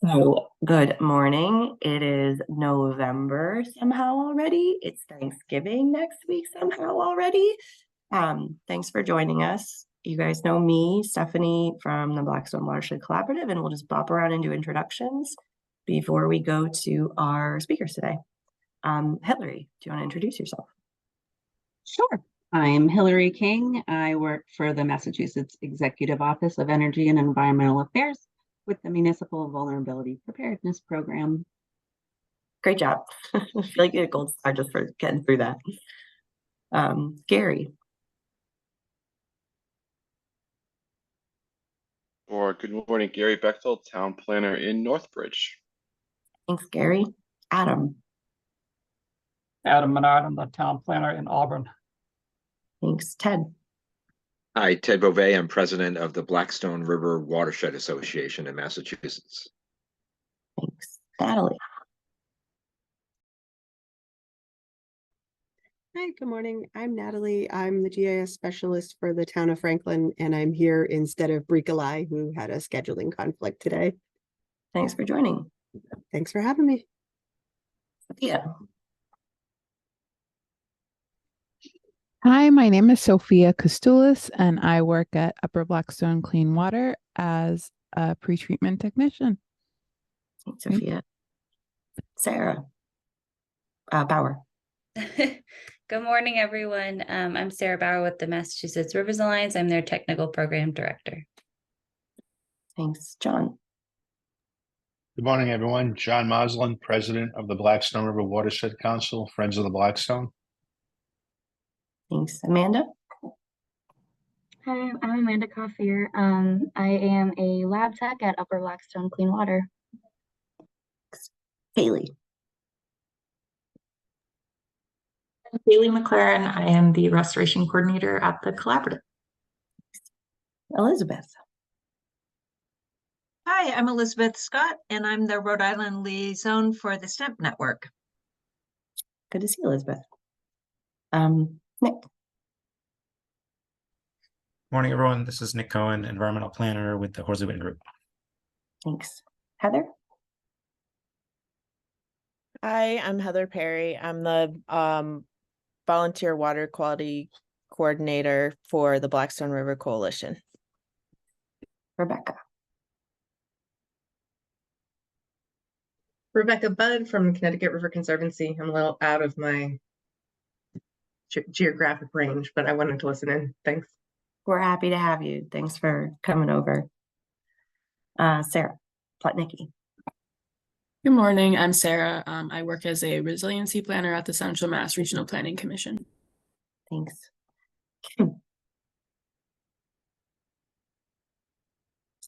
So, good morning. It is November somehow already. It's Thanksgiving next week somehow already. Thanks for joining us. You guys know me, Stephanie from the Blackstone Watershed Collaborative, and we'll just bop around and do introductions before we go to our speakers today. Hillary, do you want to introduce yourself? Sure. I'm Hillary King. I work for the Massachusetts Executive Office of Energy and Environmental Affairs with the Municipal Vulnerability Preparedness Program. Great job. I feel like you get a gold star just for getting through that. Gary. Good morning, Gary Bechtel, Town Planner in Northbridge. Thanks, Gary. Adam. Adam Menard, I'm the Town Planner in Auburn. Thanks, Ted. Hi, Ted Beauvais. I'm president of the Blackstone River Watershed Association in Massachusetts. Thanks, Natalie. Hi, good morning. I'm Natalie. I'm the GIS specialist for the town of Franklin, and I'm here instead of Bricolai, who had a scheduling conflict today. Thanks for joining. Thanks for having me. Sophia. Hi, my name is Sophia Kostoulis, and I work at Upper Blackstone Clean Water as a pretreatment technician. Thanks, Sophia. Sarah Bauer. Good morning, everyone. I'm Sarah Bauer with the Massachusetts Rivers Alliance. I'm their technical program director. Thanks, John. Good morning, everyone. John Moslin, president of the Blackstone River Watershed Council, Friends of the Blackstone. Thanks, Amanda. Hi, I'm Amanda Coffier. I am a lab tech at Upper Blackstone Clean Water. Haley. Haley McLaren. I am the restoration coordinator at the collaborative. Elizabeth. Hi, I'm Elizabeth Scott, and I'm the Rhode Island liaison for the STEMP network. Good to see you, Elizabeth. Nick. Morning, everyone. This is Nick Cohen, environmental planner with the Horsley Witten Group. Thanks. Heather. Hi, I'm Heather Perry. I'm the volunteer water quality coordinator for the Blackstone River Coalition. Rebecca. Rebecca Budd from Connecticut River Conservancy. I'm a little out of my geographic range, but I wanted to listen in. Thanks. We're happy to have you. Thanks for coming over. Sarah Plotnicki. Good morning. I'm Sarah. I work as a resiliency planner at the Central Mass Regional Planning Commission. Thanks.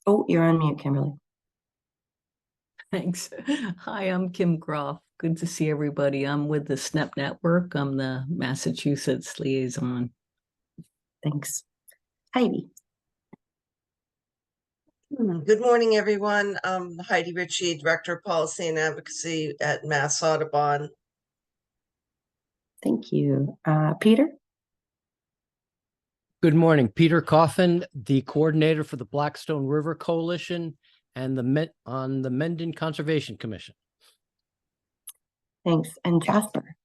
Oh, you're on mute, Kimberly. Thanks. Hi, I'm Kim Groff. Good to see everybody. I'm with the SNEP network. I'm the Massachusetts liaison. Thanks. Heidi. Good morning, everyone. Heidi Ritchie, Director of Policy and Advocacy at Mass Audubon. Thank you. Peter? Good morning. Peter Coffin, the coordinator for the Blackstone River Coalition and on the Mendon Conservation Commission. Thanks. And Jasper?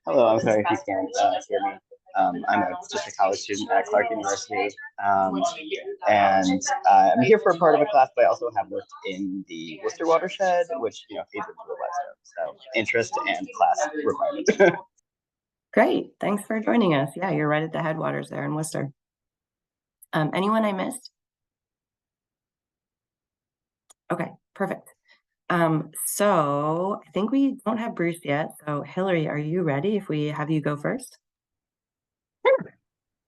Hello, I'm sorry if you can't hear me. I'm just a college student at Clark University, and I'm here for a part of a class, but I also have worked in the Worcester watershed, which feeds into the Blackstone. So interest and class requirement. Great, thanks for joining us. Yeah, you're right at the headwaters there in Worcester. Anyone I missed? Okay, perfect. So I think we don't have Bruce yet. So Hillary, are you ready if we have you go first? Sure.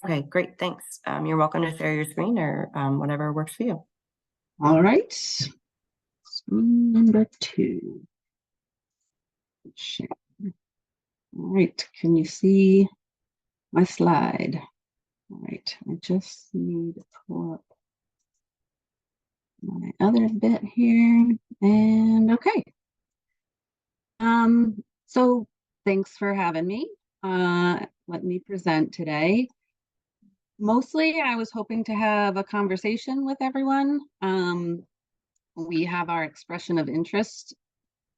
Okay, great, thanks. You're welcome to share your screen or whatever works for you. All right. Screen number 2. Share. All right, can you see my slide? All right, I just need to pull up my other bit here, and okay. So thanks for having me. Let me present today. Mostly I was hoping to have a conversation with everyone. we have our expression of interest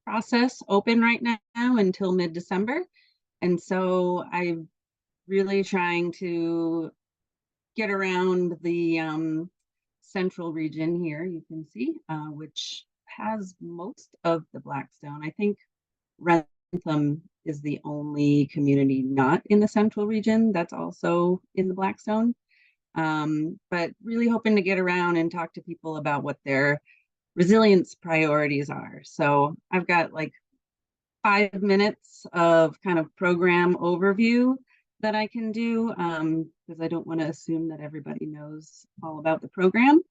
process open right now until mid-December. And so I'm really trying to get around the central region here, you can see, which has most of the Blackstone. I think Rentham is the only community not in the central region that's also in the Blackstone. But really hoping to get around and talk to people about what their resilience priorities are. So I've got like 5 minutes of kind of program overview that I can do, because I don't want to assume that everybody knows all about the program.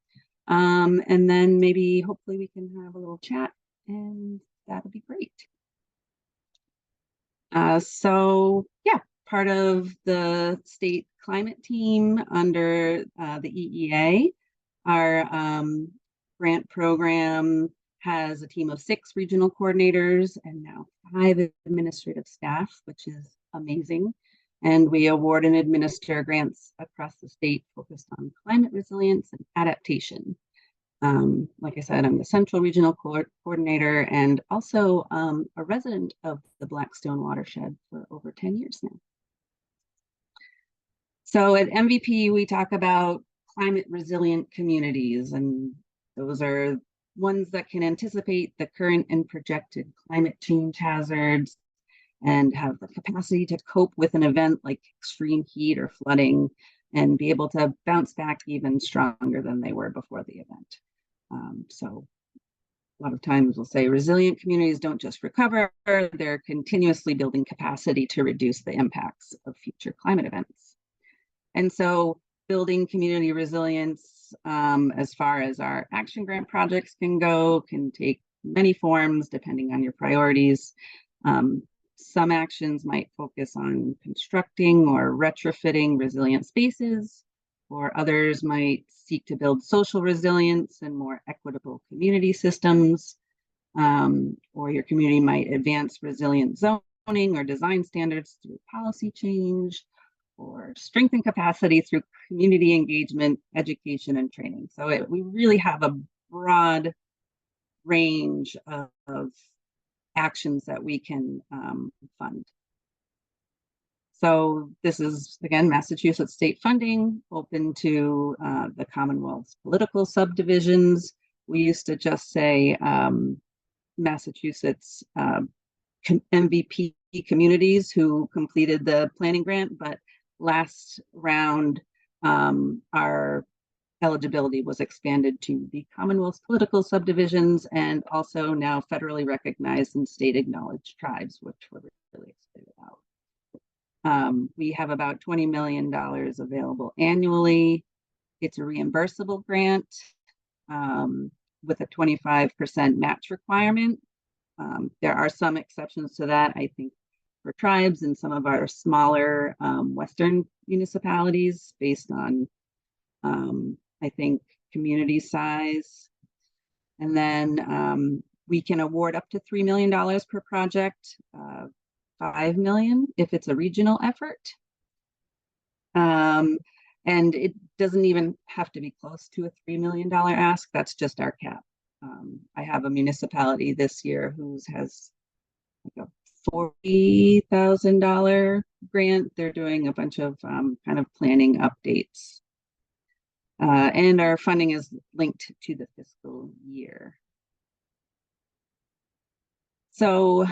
And then maybe hopefully we can have a little chat, and that would be great. So yeah, part of the state climate team under the EEA, our grant program has a team of 6 regional coordinators and now 5 administrative staff, which is amazing. And we award and administer grants across the state focused on climate resilience and adaptation. Like I said, I'm the Central Regional Coordinator and also a resident of the Blackstone Watershed for over 10 years now. So at MVP, we talk about climate resilient communities, and those are ones that can anticipate the current and projected climate change hazards and have the capacity to cope with an event like extreme heat or flooding and be able to bounce back even stronger than they were before the event. So a lot of times we'll say resilient communities don't just recover, they're continuously building capacity to reduce the impacts of future climate events. And so building community resilience, as far as our action grant projects can go, can take many forms depending on your priorities. Some actions might focus on constructing or retrofitting resilient spaces, or others might seek to build social resilience and more equitable community systems, or your community might advance resilient zoning or design standards through policy change, or strengthen capacity through community engagement, education, and training. So we really have a broad range of actions that we can fund. So this is, again, Massachusetts state funding, open to the Commonwealth's political subdivisions. We used to just say Massachusetts MVP communities who completed the planning grant, but last round, our eligibility was expanded to the Commonwealth's political subdivisions and also now federally recognized and state acknowledged tribes, which we're really excited about. We have about $20 million available annually. It's a reimbursable grant with a 25% match requirement. There are some exceptions to that, I think, for tribes and some of our smaller Western municipalities based on, I think, community size. And then we can award up to $3 million per project, $5 million if it's a regional effort. And it doesn't even have to be close to a $3 million ask. That's just our cap. I have a municipality this year who has like a $40,000 grant. They're doing a bunch of kind of planning updates. And our funding is linked to the fiscal year. So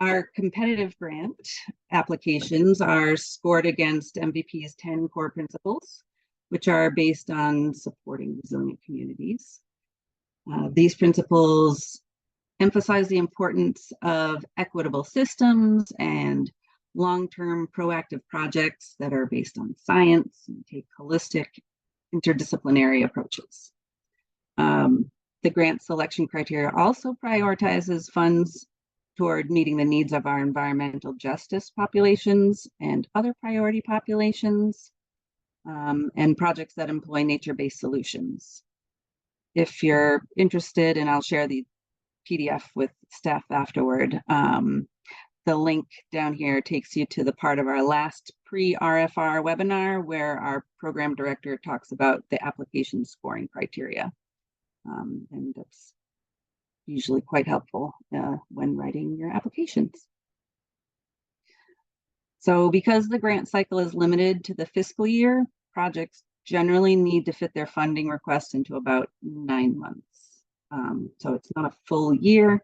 our competitive grant applications are scored against MVP's 10 core principles, which are based on supporting resilient communities. These principles emphasize the importance of equitable systems and long-term proactive projects that are based on science and take holistic interdisciplinary approaches. The grant selection criteria also prioritizes funds toward meeting the needs of our environmental justice populations and other priority populations, and projects that employ nature-based solutions. If you're interested, and I'll share the PDF with staff afterward, the link down here takes you to the part of our last pre-RFR webinar where our program director talks about the application scoring criteria. And that's usually quite helpful when writing your applications. So because the grant cycle is limited to the fiscal year, projects generally need to fit their funding request into about 9 months. So it's not a full year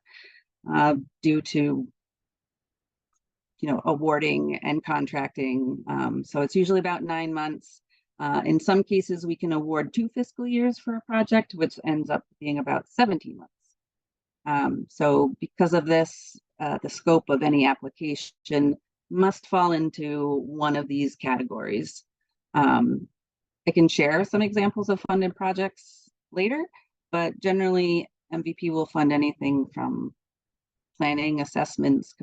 due to awarding and contracting. So it's usually about 9 months. In some cases, we can award 2 fiscal years for a project, which ends up being about 17 months. So because of this, the scope of any application must fall into one of these categories. I can share some examples of funded projects later, but generally MVP will fund anything from planning, assessments,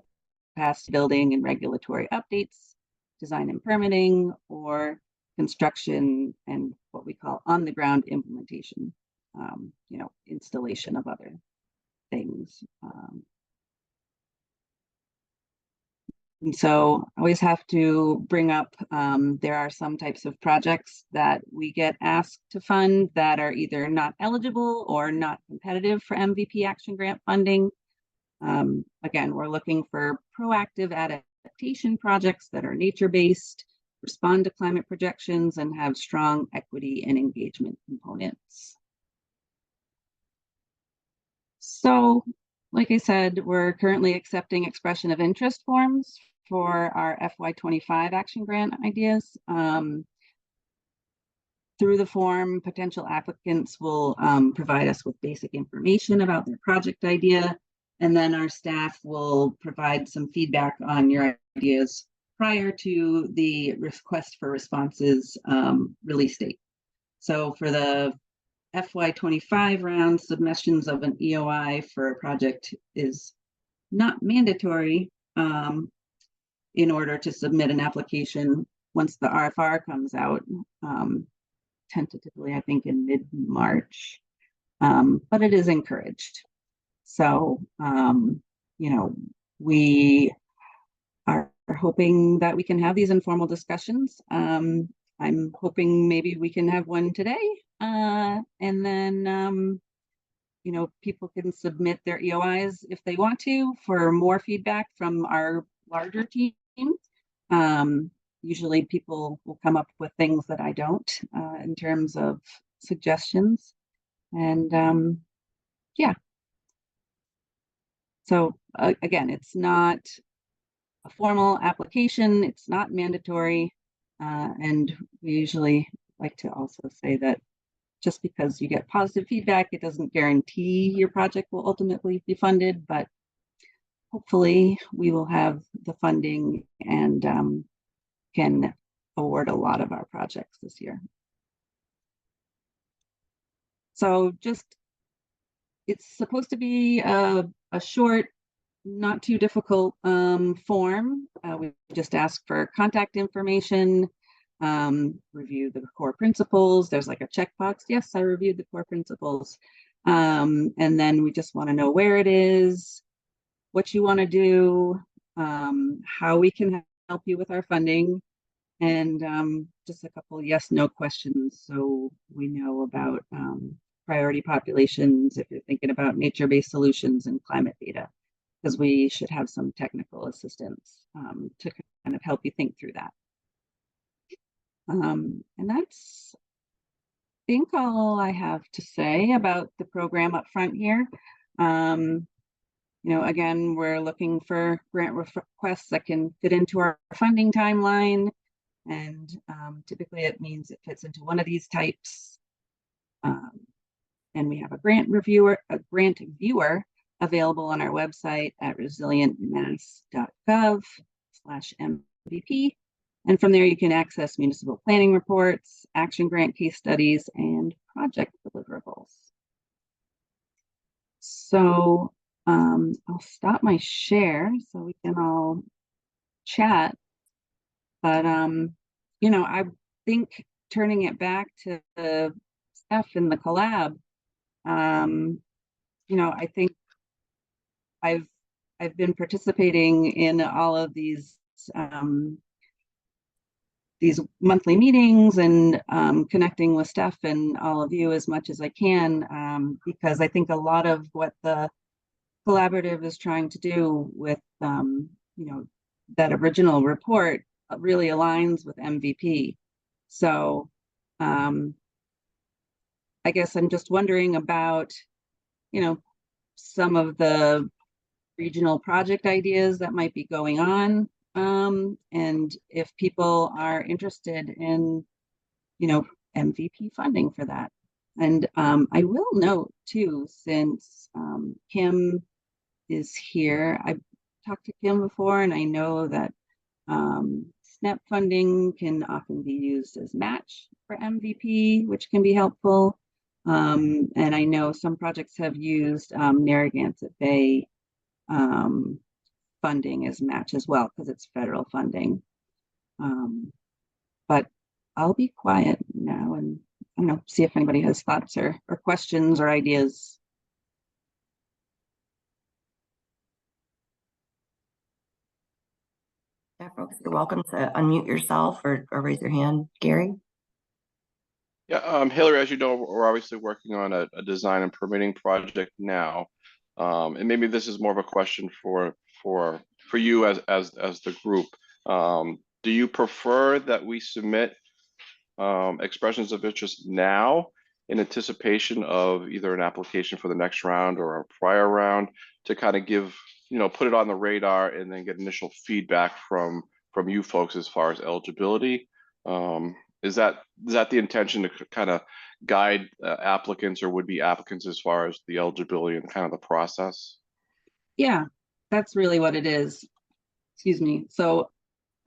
capacity building and regulatory updates, design and permitting, or construction and what we call on-the-ground implementation, installation of other things. And so I always have to bring up, there are some types of projects that we get asked to fund that are either not eligible or not competitive for MVP Action Grant funding. Again, we're looking for proactive adaptation projects that are nature-based, respond to climate projections, and have strong equity and engagement components. So, like I said, we're currently accepting expression of interest forms for our FY25 Action Grant ideas. Through the form, potential applicants will provide us with basic information about their project idea, and then our staff will provide some feedback on your ideas prior to the request for responses release date. So for the FY25 round, submissions of an EOI for a project is not mandatory in order to submit an application once the RFR comes out, tentatively, I think in mid-March, but it is encouraged. So, we are hoping that we can have these informal discussions. I'm hoping maybe we can have one today, and then, people can submit their EOIs if they want to for more feedback from our larger team. Usually people will come up with things that I don't in terms of suggestions. And yeah. So again, it's not a formal application. It's not mandatory. And we usually like to also say that just because you get positive feedback, it doesn't guarantee your project will ultimately be funded, but hopefully we will have the funding and can award a lot of our projects this year. So it's supposed to be a short, not too difficult form. We just ask for contact information, review the core principles. There's like a checkbox. Yes, I reviewed the core principles. And then we just want to know where it is, what you want to do, how we can help you with our funding, and just a couple yes/no questions so we know about priority populations if you're thinking about nature-based solutions and climate data, because we should have some technical assistance to kind of help you think through that. And that's, I think, all I have to say about the program up front here. Again, we're looking for grant requests that can fit into our funding timeline. And typically it means it fits into one of these types. And we have a grant viewer available on our website at resilientmass.gov/MVP. And from there you can access municipal planning reports, action grant case studies, and project deliverables. So I'll stop my share so we can all chat. But, I think turning it back to the stuff in the collab, I think I've been participating in all of these these monthly meetings and connecting with Steph and all of you as much as I can, because I think a lot of what the collaborative is trying to do with that original report really aligns with MVP. So I guess I'm just wondering about some of the regional project ideas that might be going on, and if people are interested in MVP funding for that. And I will note too, since Kim is here, I've talked to Kim before, and I know that SNAP funding can often be used as match for MVP, which can be helpful. And I know some projects have used Narragansett Bay funding as match as well, because it's federal funding. But I'll be quiet now and see if anybody has thoughts or questions or ideas. Yeah, folks, you're welcome to unmute yourself or raise your hand, Gary. Yeah, Hillary, as you know, we're obviously working on a design and permitting project now. And maybe this is more of a question for you as the group. Do you prefer that we submit expressions of interest now in anticipation of either an application for the next round or a prior round to kind of give, put it on the radar and then get initial feedback from you folks as far as eligibility? Is that the intention to kind of guide applicants or would-be applicants as far as the eligibility and kind of the process? Yeah, that's really what it is. Excuse me. So,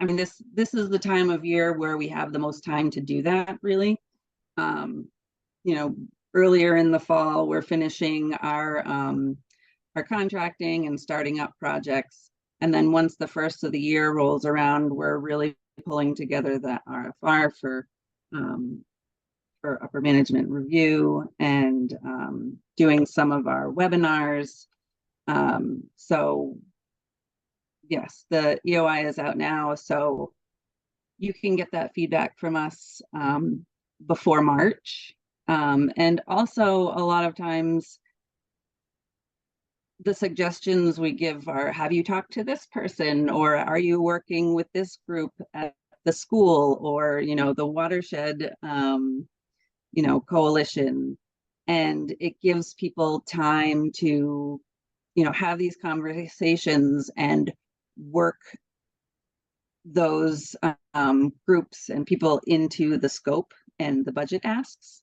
I mean, this is the time of year where we have the most time to do that, really. Earlier in the fall, we're finishing our contracting and starting up projects. And then once the first of the year rolls around, we're really pulling together that RFR for upper management review and doing some of our webinars. So yes, the EOI is out now, so you can get that feedback from us before March. And also a lot of times the suggestions we give are, have you talked to this person, or are you working with this group at the school, or the watershed coalition? And it gives people time to have these conversations and work those groups and people into the scope and the budget asks.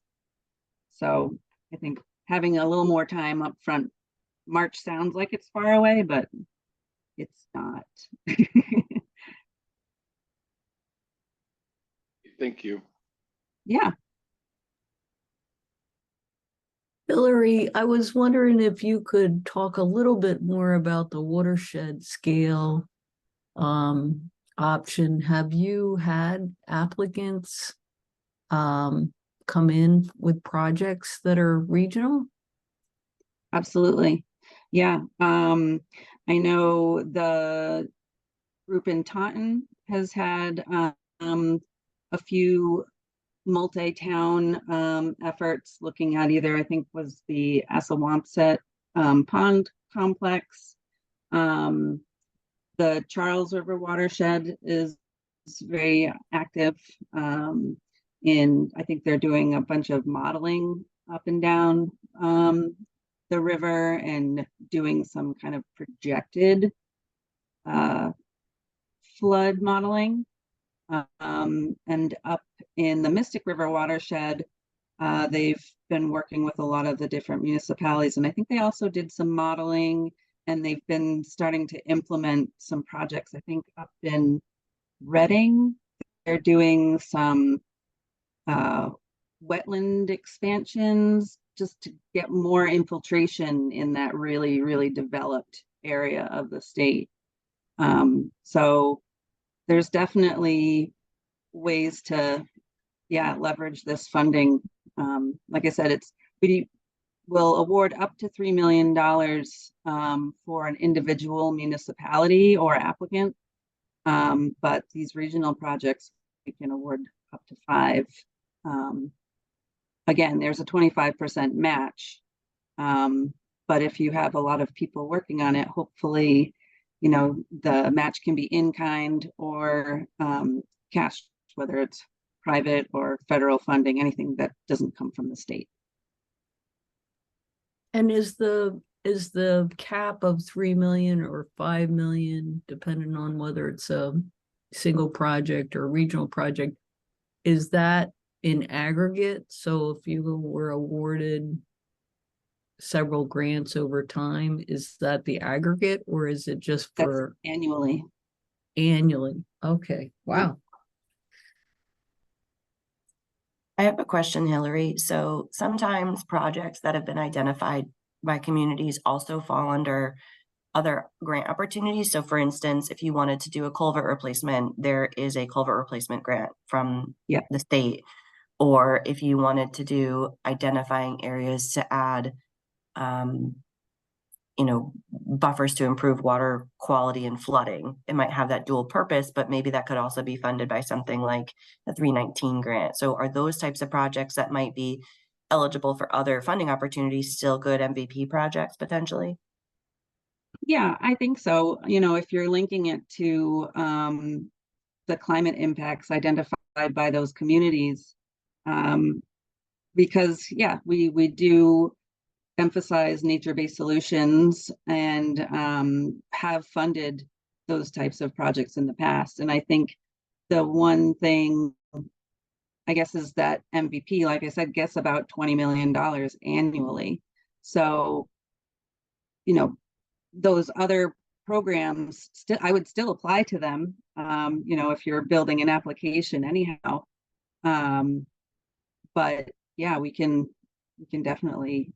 So I think having a little more time up front. March sounds like it's far away, but it's not. Thank you. Yeah. Hillary, I was wondering if you could talk a little bit more about the watershed scale option. Have you had applicants come in with projects that are regional? Absolutely. Yeah. I know the group in Taunton has had a few multi-town efforts looking at either, I think was the Assawampset Pond Complex. The Charles River Watershed is very active I think they're doing a bunch of modeling up and down the river and doing some kind of projected flood modeling. And up in the Mystic River watershed, they've been working with a lot of the different municipalities, and I think they also did some modeling, and they've been starting to implement some projects. I think up in Reading, they're doing some wetland expansions just to get more infiltration in that really, really developed area of the state. So there's definitely ways to, leverage this funding. Like I said, we will award up to $3 million for an individual municipality or applicant. But these regional projects, can award up to 5. Again, there's a 25% match. But if you have a lot of people working on it, hopefully, you know, the match can be in kind or cash, whether it's private or federal funding, anything that doesn't come from the state. And is the cap of 3 million or 5 million, depending on whether it's a single project or regional project, is that in aggregate? So if you were awarded several grants over time, is that the aggregate, or is it just for annually? Annually. Okay. Wow. I have a question, Hillary. So sometimes projects that have been identified by communities also fall under other grant opportunities. So for instance, if you wanted to do a culvert replacement, there is a culvert replacement grant from the state. Or if you wanted to do identifying areas to add, you know, buffers to improve water quality and flooding, it might have that dual purpose, but maybe that could also be funded by something like the 319 grant. So are those types of projects that might be eligible for other funding opportunities still good MVP projects potentially? Yeah, I think so. You know, if you're linking it to the climate impacts identified by those communities, because we do emphasize nature-based solutions and have funded those types of projects in the past. And I think the one thing, I guess, is that MVP, like I said, gets about $20 million annually. So, you know, those other programs, I would still apply to them, you know, if you're building an application anyhow. But yeah, we can definitely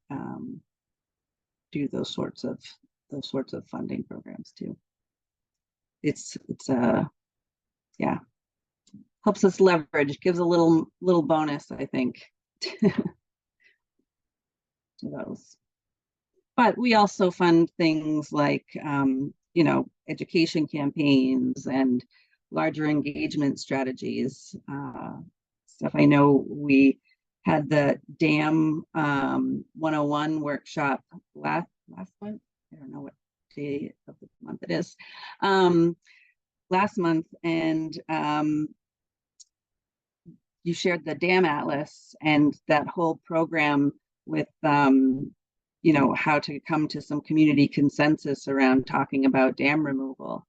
do those sorts of funding programs too. It's yeah, helps us leverage, gives a little bonus, I think, to those. But we also fund things like you know, education campaigns and larger engagement strategies. Stuff. I know we had the DAM 101 workshop last month. I don't know what day of the month it is. Last month, and you shared the DAM Atlas and that whole program with you know, how to come to some community consensus around talking about dam removal,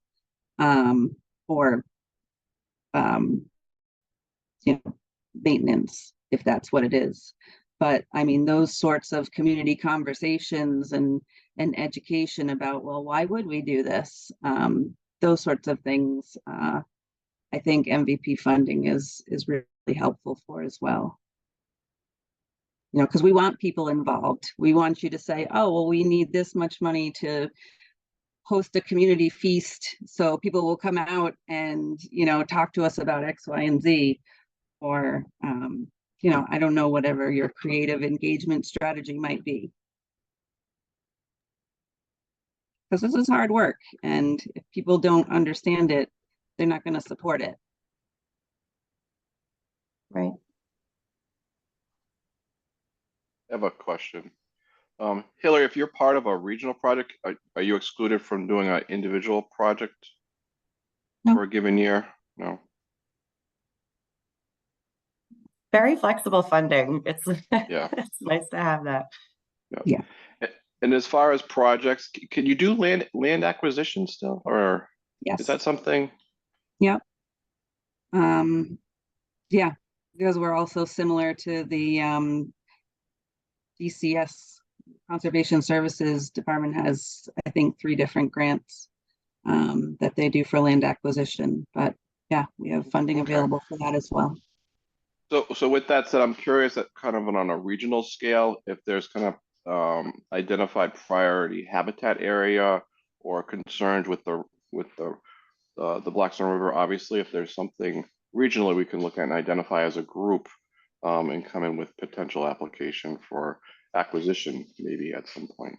or you know, maintenance, if that's what it is. But I mean, those sorts of community conversations and education about, well, why would we do this? Those sorts of things, I think MVP funding is really helpful for as well. You know, because we want people involved. We want you to say, oh, well, we need this much money to host a community feast, so people will come out and, you know, talk to us about X, Y, and Z. Or, you know, I don't know, whatever your creative engagement strategy might be. Because this is hard work, and if people don't understand it, they're not going to support it. Right. I have a question. Hillary, if you're part of a regional project, are you excluded from doing an individual project for a given year? No. Very flexible funding. It's Yeah. it's nice to have that. Yeah. And as far as projects, can you do land acquisition still, or is that something? Yeah. Yeah, because we're also similar to the DCS, Conservation Services Department has, I think, 3 different grants that they do for land acquisition. But yeah, we have funding available for that as well. So with that said, I'm curious that kind of on a regional scale, if there's kind of identified priority habitat area or concerns with the Blackstone River. Obviously, if there's something regionally we can look at and identify as a group, and come in with potential application for acquisition maybe at some point.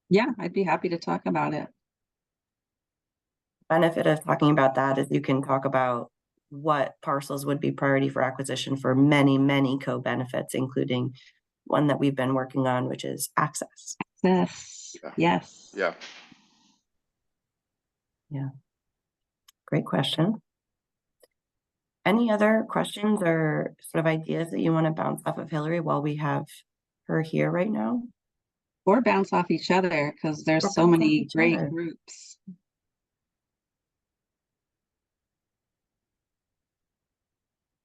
Yeah, I'd be happy to talk about it. Benefit of talking about that is you can talk about what parcels would be priority for acquisition for many, many co-benefits, including one that we've been working on, which is access. Yes. Yes. Yeah. Yeah. Great question. Any other questions or sort of ideas that you want to bounce off of Hillary while we have her here right now? Or bounce off each other, because there's Or so bounce off many each great other. groups.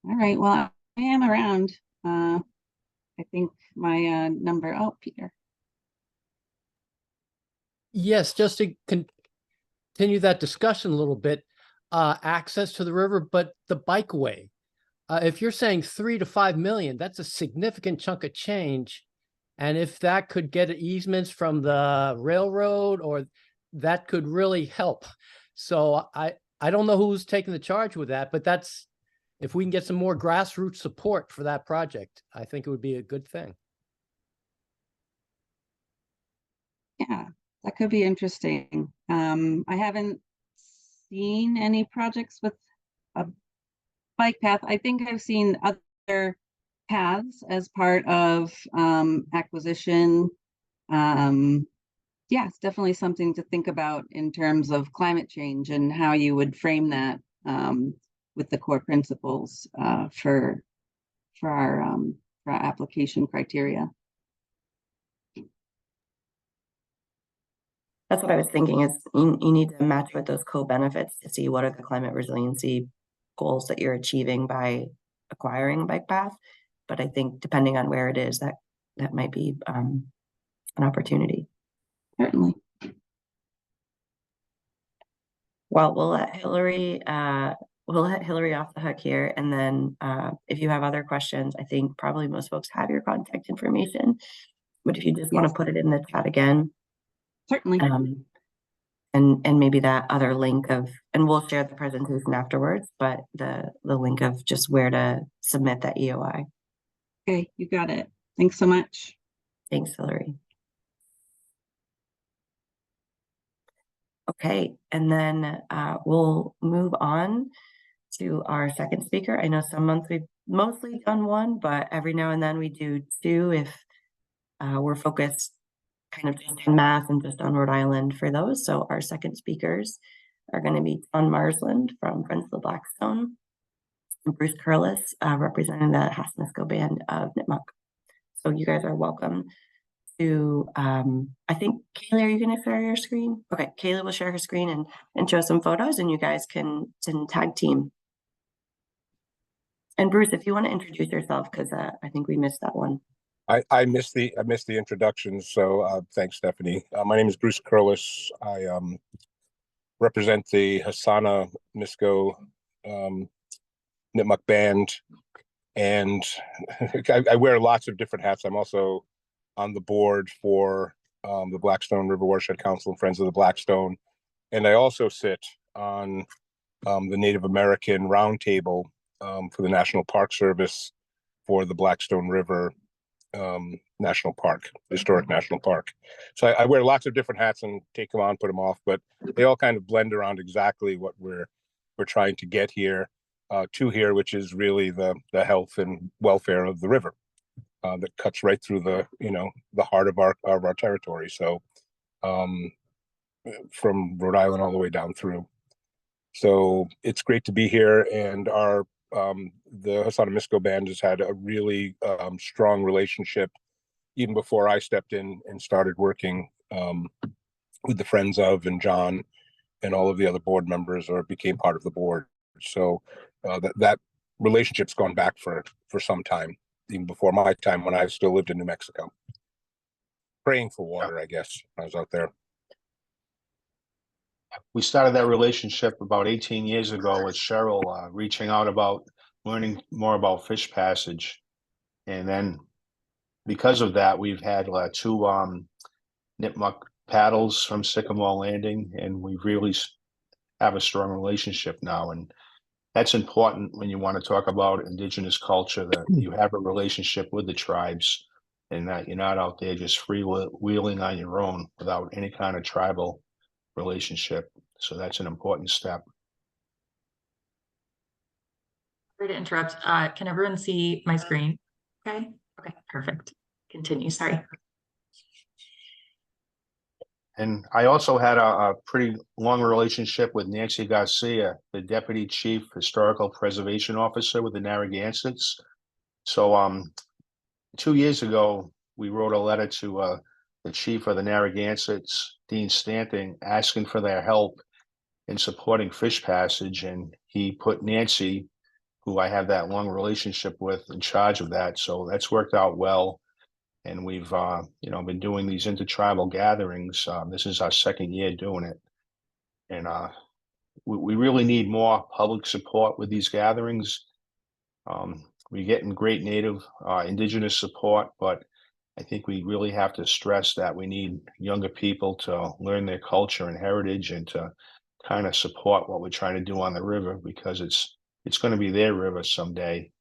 All right, well, I am around. I think my number, oh, Peter. Yes, just to continue that discussion a little bit, access to the river, but the bikeway. If you're saying 3 to 5 million, that's a significant chunk of change. And if that could get easements from the railroad, or that could really help. So I don't know who's taking the charge with that, but that's, if we can get some more grassroots support for that project, I think it would be a good thing. Yeah, that could be interesting. I haven't seen any projects with a bike path. I think I've seen other paths as part of acquisition. Yeah, it's definitely something to think about in terms of climate change and how you would frame that with the core principles for our application criteria. That's what I was thinking is you need to match with those co-benefits to see what are the climate resiliency goals that you're achieving by acquiring a bike path. But I think depending on where it is, that might be an opportunity. Certainly. Well, we'll let Hillary off the hook here. And then if you have other questions, I think probably most folks have your contact information. But if you just want to put it in the chat again. Certainly. And maybe that other link of, and we'll share the presentation afterwards, but the link of just where to submit that EOI. Okay, you got it. Thanks so much. Thanks, Hillary. Okay, and then we'll move on to our second speaker. I know some months we've mostly done one, but every now and then we do two if we're focused kind of just on Mass and just on Rhode Island for those. So our second speakers are going to be John Marsland from Friends of the Blackstone and Bruce Curlis representing the Hasnisco Band of Nipmuc. So you guys are welcome to, I think, Kaylee, are you going to share your screen? Okay, Kaylee will share her screen and show some photos and you guys can tag team. And Bruce, if you want to introduce yourself, because I think we missed that one. I missed the introduction, so thanks, Stephanie. My name is Bruce Curlis. I represent the Hasana Misco Nipmuc Band, and I wear lots of different hats. I'm also on the board for the Blackstone River Watershed Council and Friends of the Blackstone, and I also sit on the Native American Roundtable for the National Park Service for the Blackstone River National Park, historic national park. So I wear lots of different hats and take them on, put them off, but they all kind of blend around exactly what we're trying to get here, which is really the health and welfare of the river that cuts right through the heart of our territory. So from Rhode Island all the way down through. So it's great to be here, and the Hasana Misco Band has had a really strong relationship even before I stepped in and started working with the Friends of and John and all of the other board members, or became part of the board. So that relationship's gone back for some time, even before my time when I still lived in New Mexico. Praying for water, I guess, I was out there. We started that relationship about 18 years ago with Cheryl, reaching out about learning more about fish passage. And then because of that, we've had two Nipmuc paddles from Sycamore Landing, and we really have a strong relationship now. And that's important when you want to talk about Indigenous culture, that you have a relationship with the tribes and that you're not out there just freewheeling on your own without any kind of tribal relationship. So that's an important step. Sorry to interrupt. Can everyone see my screen? Okay. Okay, perfect. Continue. Sorry. And I also had a pretty long relationship with Nancy Garcia, the Deputy Chief Historical Preservation Officer with the Narragansetts. So 2 years ago, we wrote a letter to the Chief of the Narragansetts, Dean Stanton, asking for their help in supporting Fish Passage. And he put Nancy, who I have that long relationship with, in charge of that. So that's worked out well. And we've been doing these intertribal gatherings. This is our second year doing it. And we really need more public support with these gatherings. We're getting great native indigenous support, but I think we really have to stress that we need younger people to learn their culture and heritage and to kind of support what we're trying to do on the river, because it's going to be their river someday.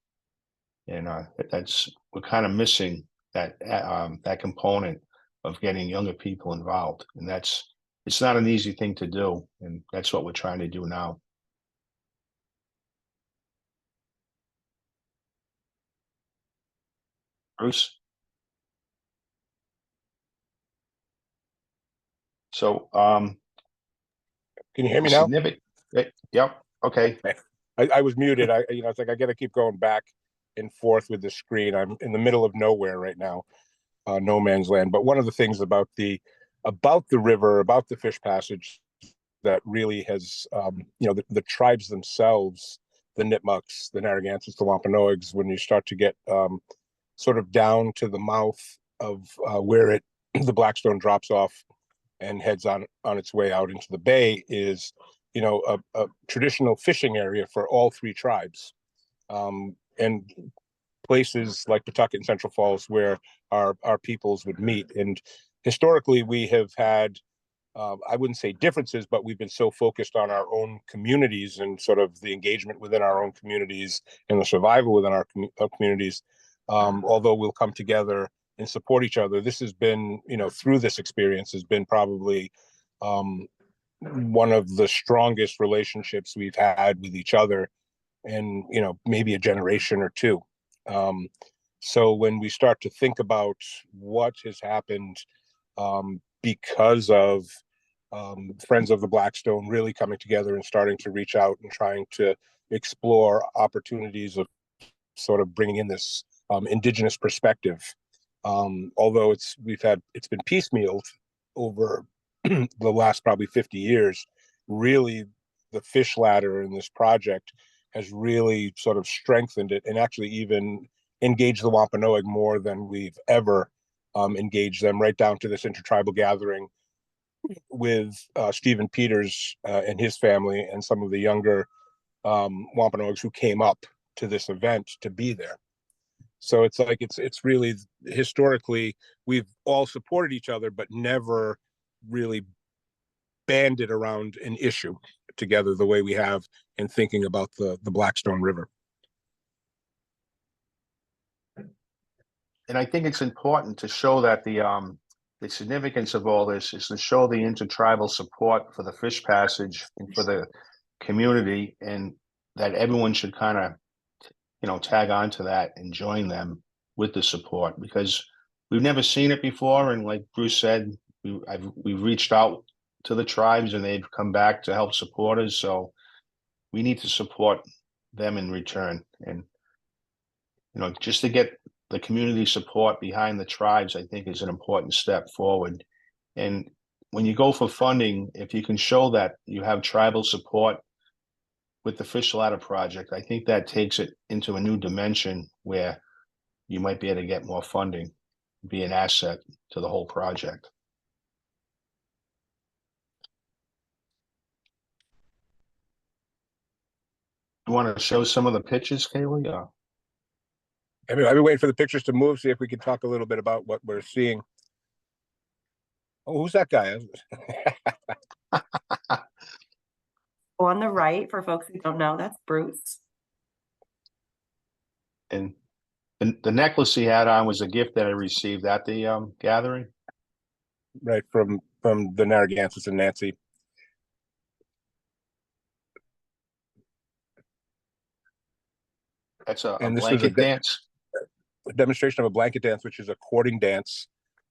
And we're kind of missing that component of getting younger people involved. And it's not an easy thing to do. And that's what we're trying to do now. Bruce? So, can you hear me now? Yep. Okay. I was muted. It's like I got to keep going back and forth with the screen. I'm in the middle of nowhere right now, no man's land. But one of the things about the river, about the Fish Passage, that really has, the tribes themselves, the Nipmucks, the Narragansetts, the Wampanoags, when you start to get sort of down to the mouth of where the Blackstone drops off and heads on its way out into the bay, is a traditional fishing area for all three tribes, and places like Pawtucket and Central Falls where our peoples would meet. And historically, we have had, I wouldn't say differences, but we've been so focused on our own communities and sort of the engagement within our own communities and the survival within our communities. Although we'll come together and support each other, this has been, through this experience, has been probably one of the strongest relationships we've had with each other in, maybe a generation or two. So when we start to think about what has happened because of Friends of the Blackstone really coming together and starting to reach out and trying to explore opportunities of sort of bringing in this indigenous perspective, although it's been piecemealed over the last probably 50 years, really the fish ladder in this project has really sort of strengthened it and actually even engaged the Wampanoag more than we've ever engaged them, right down to this intertribal gathering with Stephen Peters and his family and some of the younger Wampanoags who came up to this event to be there. So it's like it's really, historically, we've all supported each other, but never really banded around an issue together the way we have in thinking about the Blackstone River. And I think it's important to show that the significance of all this is to show the intertribal support for the Fish Passage and for the community, and that everyone should kind of, tag on to that and join them with the support, because we've never seen it before. And like Bruce said, we've reached out to the tribes and they've come back to help support us. So we need to support them in return. And, just to get the community support behind the tribes, I think is an important step forward. And when you go for funding, if you can show that you have tribal support with the Fish Ladder project, I think that takes it into a new dimension where you might be able to get more funding, be an asset to the whole project. You want to show some of the pictures, Kaylee? Yeah. I've been waiting for the pictures to move, see if we can talk a little bit about what we're seeing. Oh, who's that guy? On the right, for folks who don't know, that's Bruce. And the necklace he had on was a gift that I received at the gathering. Right, from the Narragansetts and Nancy. That's a And this was blanket dance. a demonstration of a blanket dance, which is a courting dance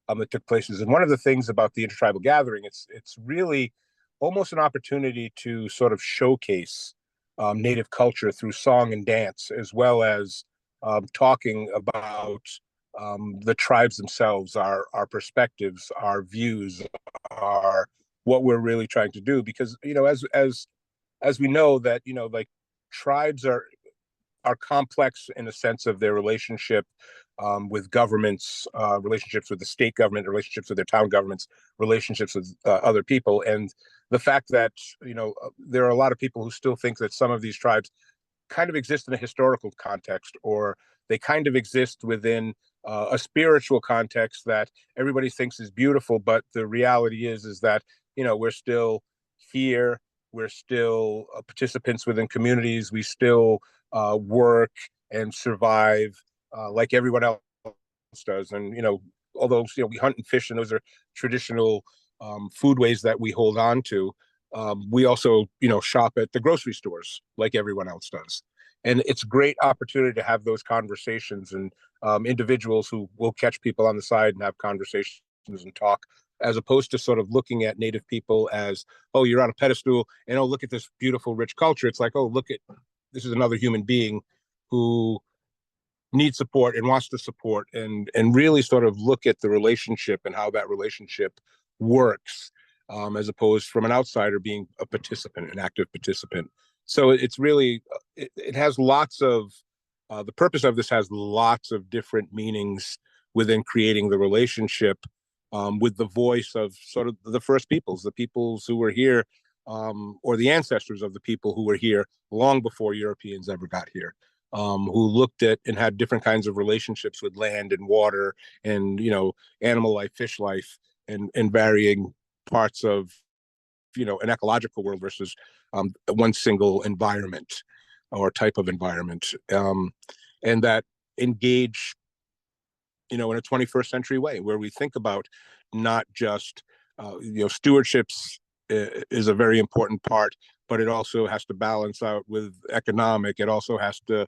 that took places. And one of the things about the intertribal gathering, it's really almost an opportunity to sort of showcase Native culture through song and dance, as well as talking about the tribes themselves, our perspectives, our views, our what we're really trying to do. Because as we know that like tribes are complex in the sense of their relationship with governments, relationships with the state government, relationships with their town governments, relationships with other people. And the fact that, there are a lot of people who still think that some of these tribes kind of exist in a historical context, or they kind of exist within a spiritual context that everybody thinks is beautiful. But the reality is that, we're still here. We're still participants within communities. We still work and survive like everyone else does. And although we hunt and fish, and those are traditional foodways that we hold on to, we also shop at the grocery stores like everyone else does. And it's a great opportunity to have those conversations, and individuals who will catch people on the side and have conversations and talk, as opposed to sort of looking at Native people as, oh, you're on a pedestal, and oh, look at this beautiful, rich culture. It's like, oh, look at, this is another human being who needs support and wants to support, and really sort of look at the relationship and how that relationship works, as opposed from an outsider being a participant, an active participant. So it's really, it has lots of, the purpose of this has lots of different meanings within creating the relationship with the voice of sort of the first peoples, the peoples who were here, or the ancestors of the people who were here long before Europeans ever got here, who looked at and had different kinds of relationships with land and water and, animal life, fish life, and varying parts of, an ecological world versus one single environment or type of environment, and that engage in a 21st century way, where we think about not just stewardships is a very important part, but it also has to balance out with economic. It also has to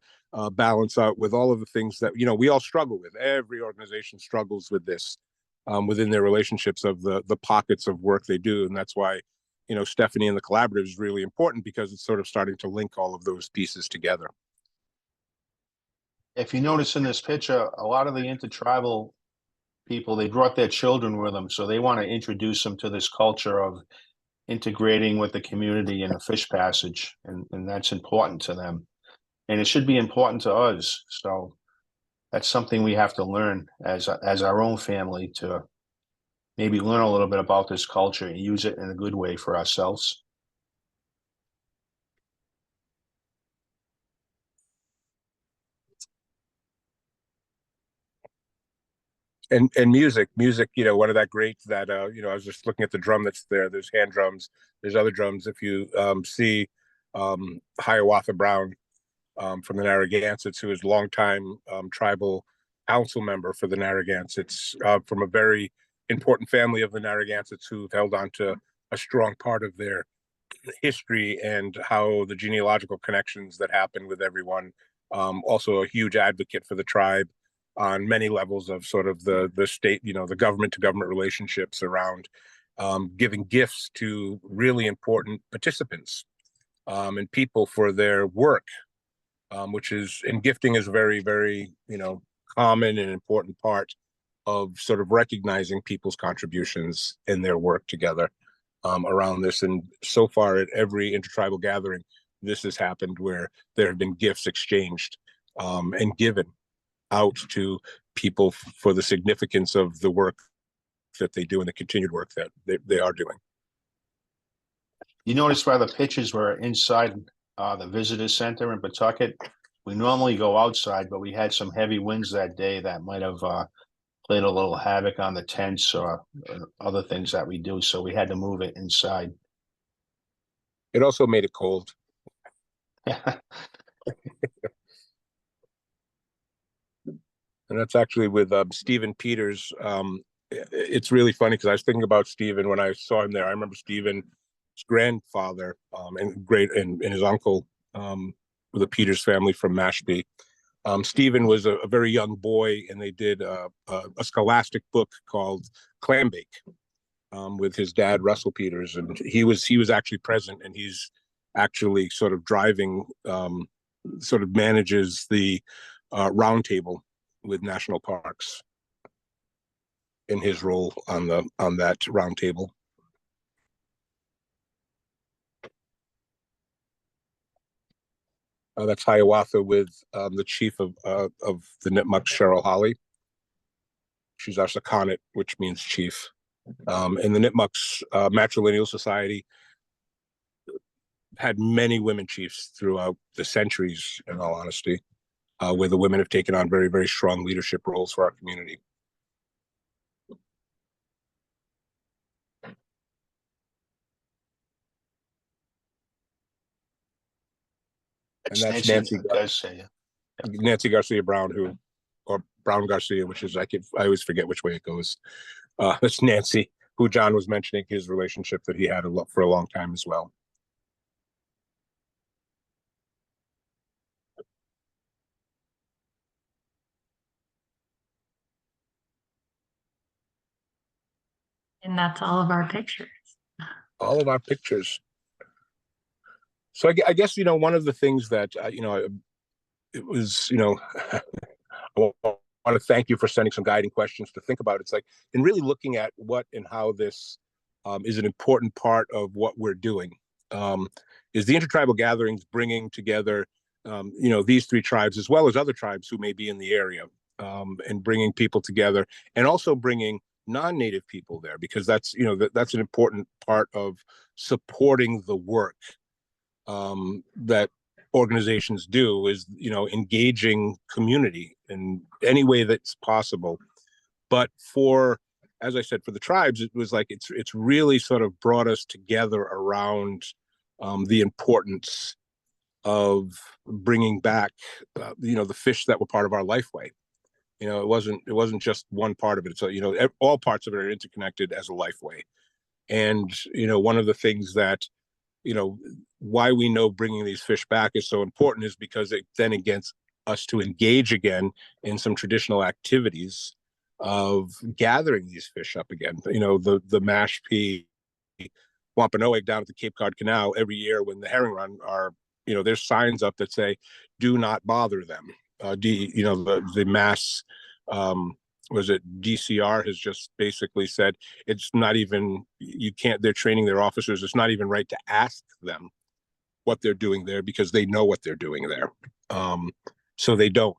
balance out with all of the things that we all struggle with. Every organization struggles with this within their relationships of the pockets of work they do. And that's why Stephanie and the collaborative is really important, because it's sort of starting to link all of those pieces together. If you notice in this picture, a lot of the intertribal people, they brought their children with them, so they want to introduce them to this culture of integrating with the community in a fish passage, and that's important to them, and it should be important to us. So that's something we have to learn as our own family, to maybe learn a little bit about this culture and use it in a good way for ourselves. And music, one of that great that I was just looking at the drum that's there. There's hand drums, there's other drums. If you see Hiawatha Brown from the Narragansetts, who is a longtime tribal council member for the Narragansetts, from a very important family of the Narragansetts, who've held on to a strong part of their history and how the genealogical connections that happen with everyone. Also a huge advocate for the tribe on many levels of sort of the state, the government to government relationships around giving gifts to really important participants and people for their work, which is, and gifting is very, very, common and important part of sort of recognizing people's contributions in their work together around this. And so far at every intertribal gathering, this has happened, where there have been gifts exchanged and given out to people for the significance of the work that they do and the continued work that they are doing. You notice why the pictures were inside the visitor center in Pawtucket. We normally go outside, but we had some heavy winds that day that might have played a little havoc on the tents or other things that we do. So we had to move it inside. It also made it cold. And that's actually with Stephen Peters. It's really funny because I was thinking about Stephen when I saw him there. I remember Stephen's grandfather and his uncle, the Peters family from Mashpee. Stephen was a very young boy, and they did a scholastic book called Clambake with his dad, Russell Peters, and he was actually present, and he's actually sort of driving, sort of manages the roundtable with national parks in his role on that roundtable. That's Hiawatha with the chief of the Nipmuc, Cheryl Holly. She's our Sakonnet, which means chief. And the Nipmuc's Matrilineal Society had many women chiefs throughout the centuries, in all honesty, where the women have taken on very, very strong leadership roles for our community. And that's Nancy Garcia. Nancy Garcia Brown, or Brown Garcia, which is I always forget which way it goes. That's Nancy, who John was mentioning his relationship that he had for a long time as well. And that's all of our pictures. All of our pictures. So I guess, one of the things that, it was, I want to thank you for sending some guiding questions to think about. It's like, in really looking at what and how this is an important part of what we're doing, is the intertribal gatherings bringing together, these three tribes, as well as other tribes who may be in the area, and bringing people together, and also bringing non-native people there, because that's an important part of supporting the work that organizations do, is engaging community in any way that's possible. But as I said, for the tribes, it was like it's really sort of brought us together around the importance of bringing back the fish that were part of our lifeway. It wasn't just one part of it. So, all parts of it are interconnected as a lifeway. And, one of the things that, why we know bringing these fish back is so important is because it then gets us to engage again in some traditional activities of gathering these fish up again. The Mashpee Wampanoag down at the Cape Cod Canal every year when the herring run are, there's signs up that say, do not bother them. The mass, was it DCR has just basically said it's not even, they're training their officers, it's not even right to ask them what they're doing there, because they know what they're doing there. So they don't,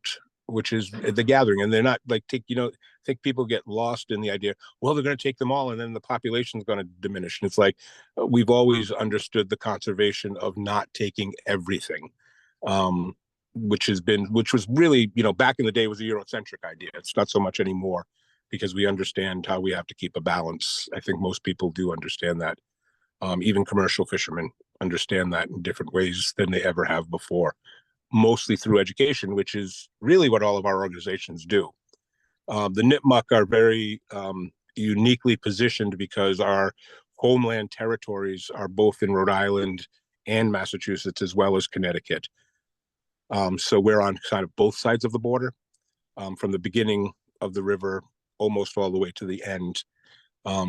which is the gathering. And they're not like, I think people get lost in the idea, well, they're going to take them all and then the population is going to diminish. And it's like, we've always understood the conservation of not taking everything. Which was really, back in the day was a Eurocentric idea. It's not so much anymore, because we understand how we have to keep a balance. I think most people do understand that. Even commercial fishermen understand that in different ways than they ever have before, mostly through education, which is really what all of our organizations do. The Nipmuc are very uniquely positioned because our homeland territories are both in Rhode Island and Massachusetts, as well as Connecticut. So we're on kind of both sides of the border, from the beginning of the river almost all the way to the end,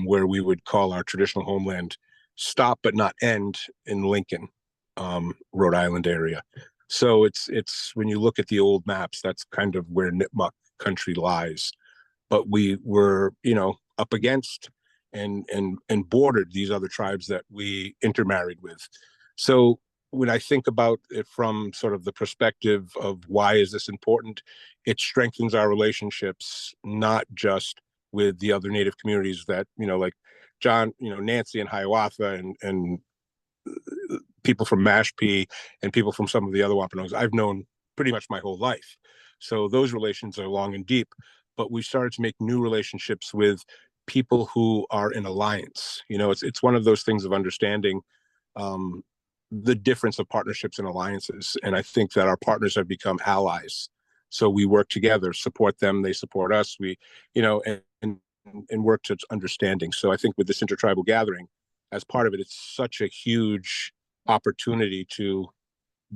where we would call our traditional homeland stop but not end in Lincoln, Rhode Island area. So it's when you look at the old maps, that's kind of where Nipmuc country lies. But we were, up against and bordered these other tribes that we intermarried with. So when I think about it from sort of the perspective of why is this important, it strengthens our relationships, not just with the other Native communities that, like John, Nancy and Hiawatha and people from Mashpee and people from some of the other Wampanoags I've known pretty much my whole life. So those relations are long and deep, but we started to make new relationships with people who are in alliance. It's one of those things of understanding the difference of partnerships and alliances. And I think that our partners have become allies. So we work together, support them, they support us, and work to understanding. So I think with this intertribal gathering, as part of it, it's such a huge opportunity to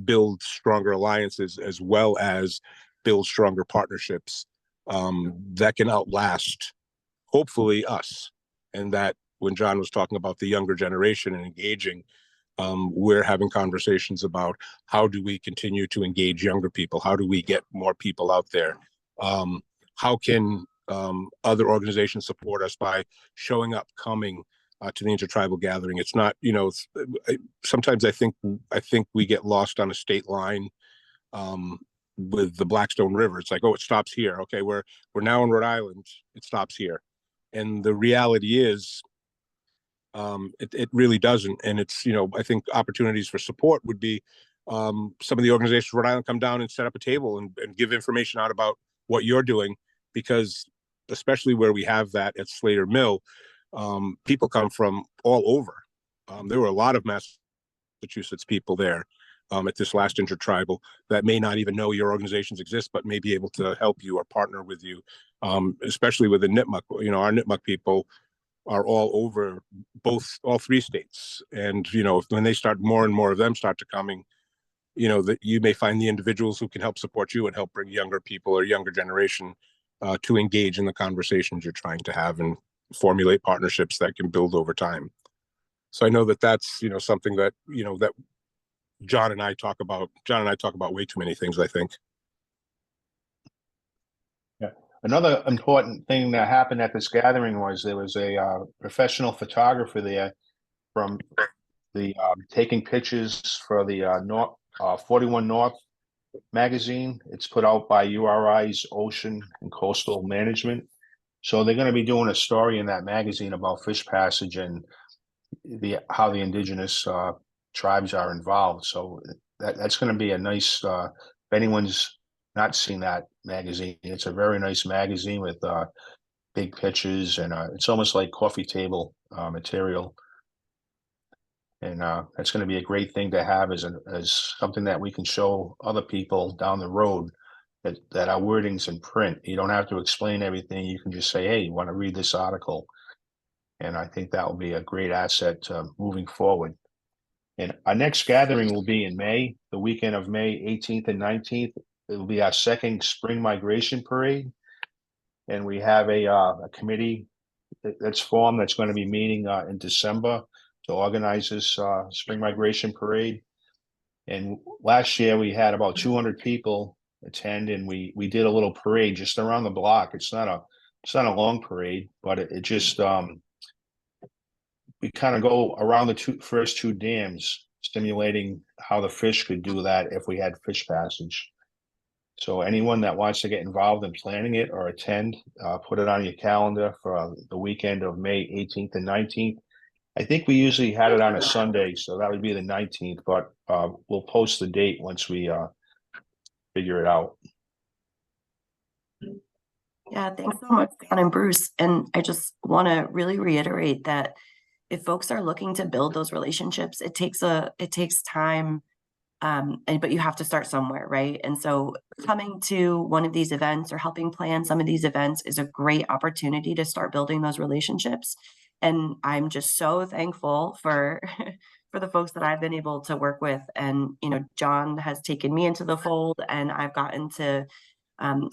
build stronger alliances, as well as build stronger partnerships that can outlast, hopefully, us. And that when John was talking about the younger generation and engaging, we're having conversations about how do we continue to engage younger people? How do we get more people out there? How can other organizations support us by showing up, coming to the intertribal gathering? It's not, sometimes I think we get lost on a state line with the Blackstone River. It's like, oh, it stops here. Okay, we're now in Rhode Island. It stops here. And the reality is, it really doesn't. And it's, I think opportunities for support would be some of the organizations in Rhode Island come down and set up a table and give information out about what you're doing, because especially where we have that at Slater Mill, people come from all over. There were a lot of Massachusetts people there at this last intertribal that may not even know your organizations exist, but may be able to help you or partner with you, especially with the Nipmuc. Our Nipmuc people are all over all three states. And, when they start, more and more of them start to coming, that you may find the individuals who can help support you and help bring younger people or younger generation to engage in the conversations you're trying to have and formulate partnerships that can build over time. So I know that that's, something that, that John and I talk about. John and I talk about way too many things, I think. Yeah. Another important thing that happened at this gathering was there was a professional photographer there from the taking pictures for the 41 North magazine. It's put out by URI's Ocean and Coastal Management. So they're going to be doing a story in that magazine about fish passage and how the indigenous tribes are involved. So that's going to be a nice, if anyone's not seen that magazine, it's a very nice magazine with big pictures, and it's almost like coffee table material. And that's going to be a great thing to have as something that we can show other people down the road, that our wording's in print. You don't have to explain everything. You can just say, hey, you want to read this article? And I think that will be a great asset moving forward. And our next gathering will be in May, the weekend of May 18th and 19th. It will be our second spring migration parade. And we have a committee that's formed that's going to be meeting in December to organize this spring migration parade. And last year we had about 200 people attend, and we did a little parade just around the block. It's not a long parade, but it just we kind of go around the first two dams, stimulating how the fish could do that if we had fish passage. So anyone that wants to get involved in planning it or attend, put it on your calendar for the weekend of May 18th and 19th. I think we usually had it on a Sunday, so that would be the 19th, but we'll post the date once we figure it out. Yeah, thanks so much, John and Bruce. And I just want to really reiterate that if folks are looking to build those relationships, it takes time, but you have to start somewhere, right? And so coming to one of these events or helping plan some of these events is a great opportunity to start building those relationships. And I'm just so thankful for for the folks that I've been able to work with. And John has taken me into the fold, and I've gotten to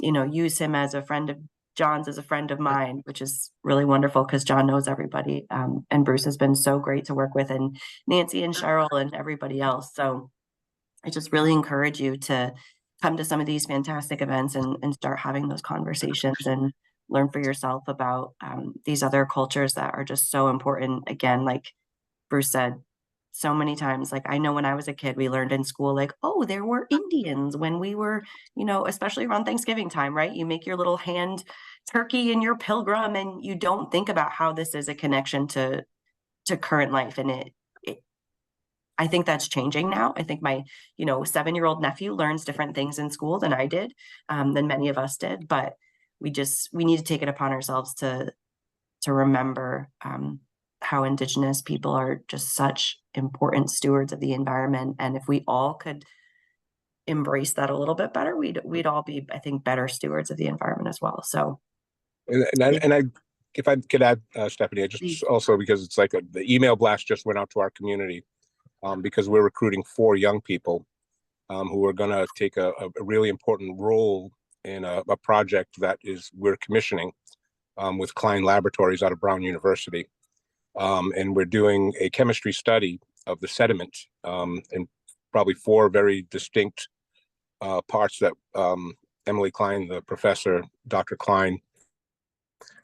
use him as a friend of John's, as a friend of mine, which is really wonderful because John knows everybody. And Bruce has been so great to work with, and Nancy and Cheryl and everybody else. So I just really encourage you to come to some of these fantastic events and start having those conversations and learn for yourself about these other cultures that are just so important. Again, like Bruce said so many times, like I know when I was a kid, we learned in school, like, oh, there were Indians when we were, especially around Thanksgiving time, right? You make your little hand turkey and your pilgrim, and you don't think about how this is a connection to current life. And I think that's changing now. I think my, 7-year-old nephew learns different things in school than I did, than many of us did. But we need to take it upon ourselves to remember how Indigenous people are just such important stewards of the environment. And if we all could embrace that a little bit better, we'd all be, I think, better stewards of the environment as well. So, if I could add, Stephanie, just also because it's like the email blast just went out to our community, because we're recruiting 4 young people who are going to take a really important role in a project that we're commissioning with Klein Laboratories out of Brown University. And we're doing a chemistry study of the sediment in probably 4 very distinct parts that Emily Klein, the professor, Dr. Klein,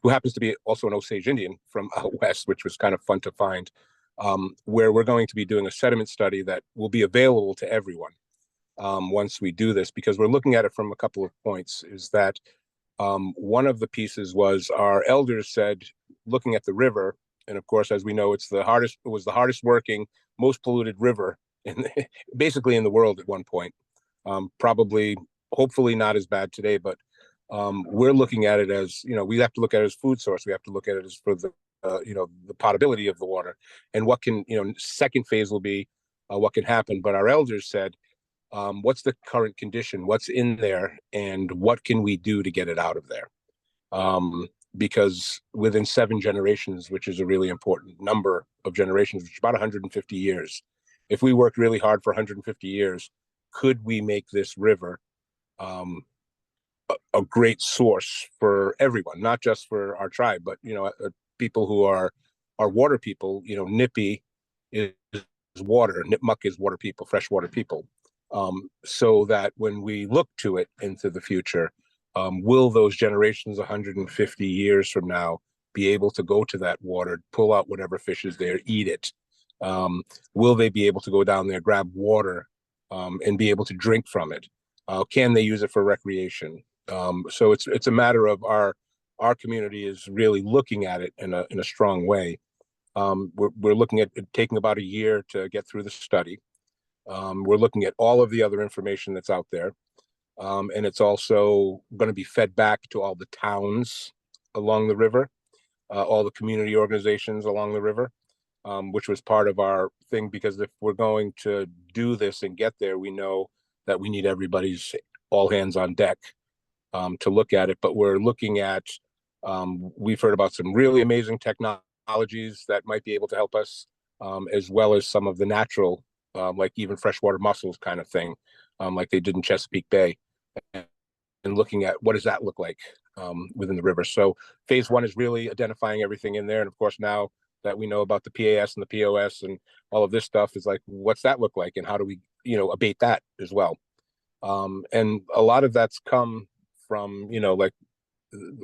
who happens to be also an Osage Indian from out west, which was kind of fun to find, where we're going to be doing a sediment study that will be available to everyone once we do this, because we're looking at it from a couple of points. Is that one of the pieces was our elders said, looking at the river, and of course, as we know, it was the hardest working, most polluted river basically in the world at one point. Probably, hopefully not as bad today, but we're looking at it as, we have to look at it as food source. We have to look at it as for the, the potability of the water, and what can, second phase will be what can happen. But our elders said, what's the current condition? What's in there, and what can we do to get it out of there? Because within 7 generations, which is a really important number of generations, which is about 150 years, if we worked really hard for 150 years, could we make this river a great source for everyone, not just for our tribe, but people who are water people. Nipi is water, Nipmuc is water people, freshwater people. So that when we look to it into the future, will those generations 150 years from now be able to go to that water, pull out whatever fish is there, eat it? Will they be able to go down there, grab water, and be able to drink from it? Can they use it for recreation? So it's a matter of our community is really looking at it in a strong way. We're looking at it taking about a year to get through the study. We're looking at all of the other information that's out there. And it's also going to be fed back to all the towns along the river, all the community organizations along the river, which was part of our thing, because if we're going to do this and get there, we know that we need everybody's all hands on deck to look at it. But we're looking at, we've heard about some really amazing technologies that might be able to help us, as well as some of the natural, like even freshwater mussels kind of thing, like they did in Chesapeake Bay, and looking at what does that look like within the river. So phase 1 is really identifying everything in there. And of course, now that we know about the PAS and the POS and all of this stuff, is like, what's that look like, and how do we, abate that as well? And a lot of that's come from, like,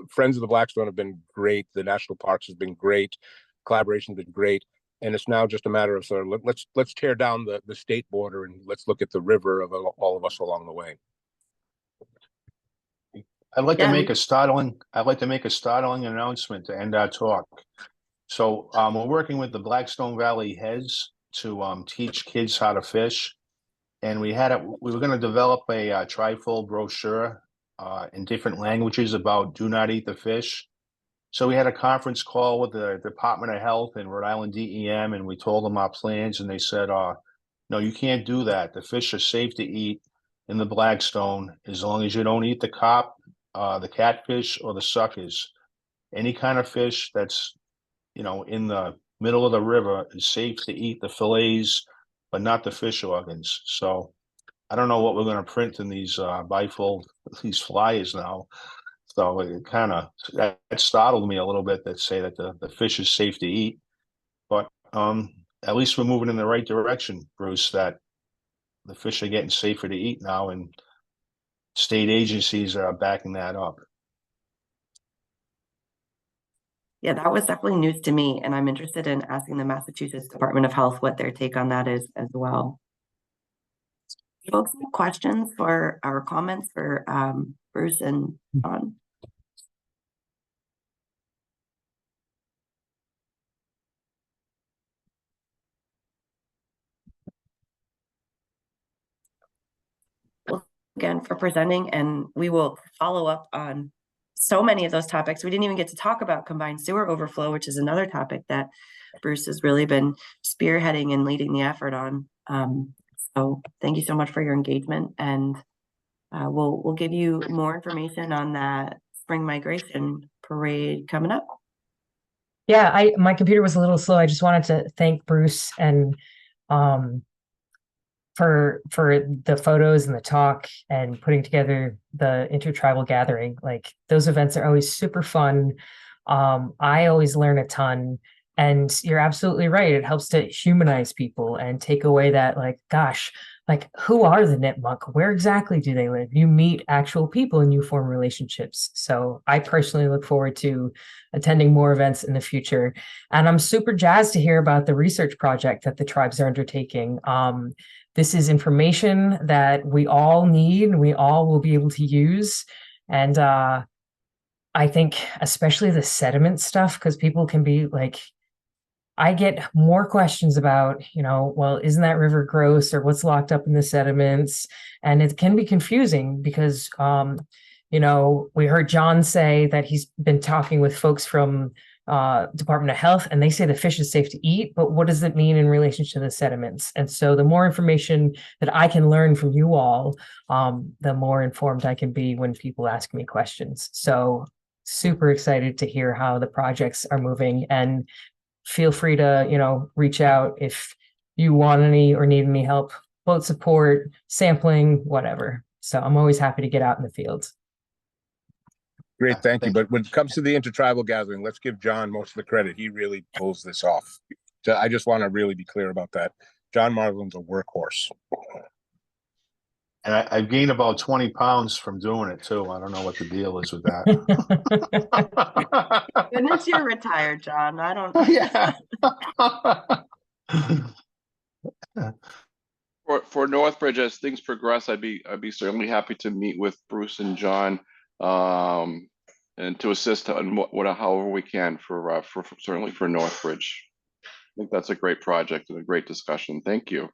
Friends of the Blackstone have been great. The national parks has been great. Collaboration has been great. And it's now just a matter of sort of let's tear down the state border and let's look at the river of all of us along the way. I'd like to make a startling announcement to end our talk. So we're working with the Blackstone Valley heads to teach kids how to fish, and we were going to develop a trifold brochure in different languages about do not eat the fish. So we had a conference call with the Department of Health and Rhode Island DEM, and we told them our plans, and they said, no, you can't do that. The fish are safe to eat in the Blackstone as long as you don't eat the carp, the catfish, or the suckers. Any kind of fish that's, in the middle of the river is safe to eat, the fillets, but not the fish organs. So I don't know what we're going to print in these bifold, these flyers now. So it kind of, that startled me a little bit, that say that the fish is safe to eat. But at least we're moving in the right direction, Bruce, that the fish are getting safer to eat now, and state agencies are backing that up. Yeah, that was definitely news to me, and I'm interested in asking the Massachusetts Department of Health what their take on that is as well. Folks, have questions or comments for Bruce and John? Well, again, for presenting, and we will follow up on so many of those topics. We didn't even get to talk about combined sewer overflow, which is another topic that Bruce has really been spearheading and leading the effort on. So thank you so much for your engagement, and we'll give you more information on that spring migration parade coming up. Yeah, my computer was a little slow. I just wanted to thank Bruce and for for the photos and the talk and putting together the intertribal gathering. Like those events are always super fun. I always learn a ton. And you're absolutely right. It helps to humanize people and take away that, like, gosh, like who are the Nipmuc? Where exactly do they live? You meet actual people and you form relationships. So I personally look forward to attending more events in the future. And I'm super jazzed to hear about the research project that the tribes are undertaking. This is information that we all need and we all will be able to use. And I think especially the sediment stuff, because people can be like, I get more questions about, well, isn't that river gross or what's locked up in the sediments? And it can be confusing because, we heard John say that he's been talking with folks from Department of Health, and they say the fish is safe to eat, but what does it mean in relation to the sediments? And so the more information that I can learn from you all, the more informed I can be when people ask me questions. So super excited to hear how the projects are moving, and feel free to, reach out if you want any or need any help, boat support, sampling, whatever. So I'm always happy to get out in the field. Great, thank you. But when it comes to the intertribal gathering, let's give John most of the credit. He really pulls this off. So I just want to really be clear about that. John Marlin's a workhorse. And I've gained about 20 pounds from doing it too. I don't know what the deal is with that. Goodness, you're retired, John. I don't. Yeah. For Northbridge, as things progress, I'd be certainly happy to meet with Bruce and John, and to assist on however we can for certainly for Northbridge. I think that's a great project and a great discussion. Thank you.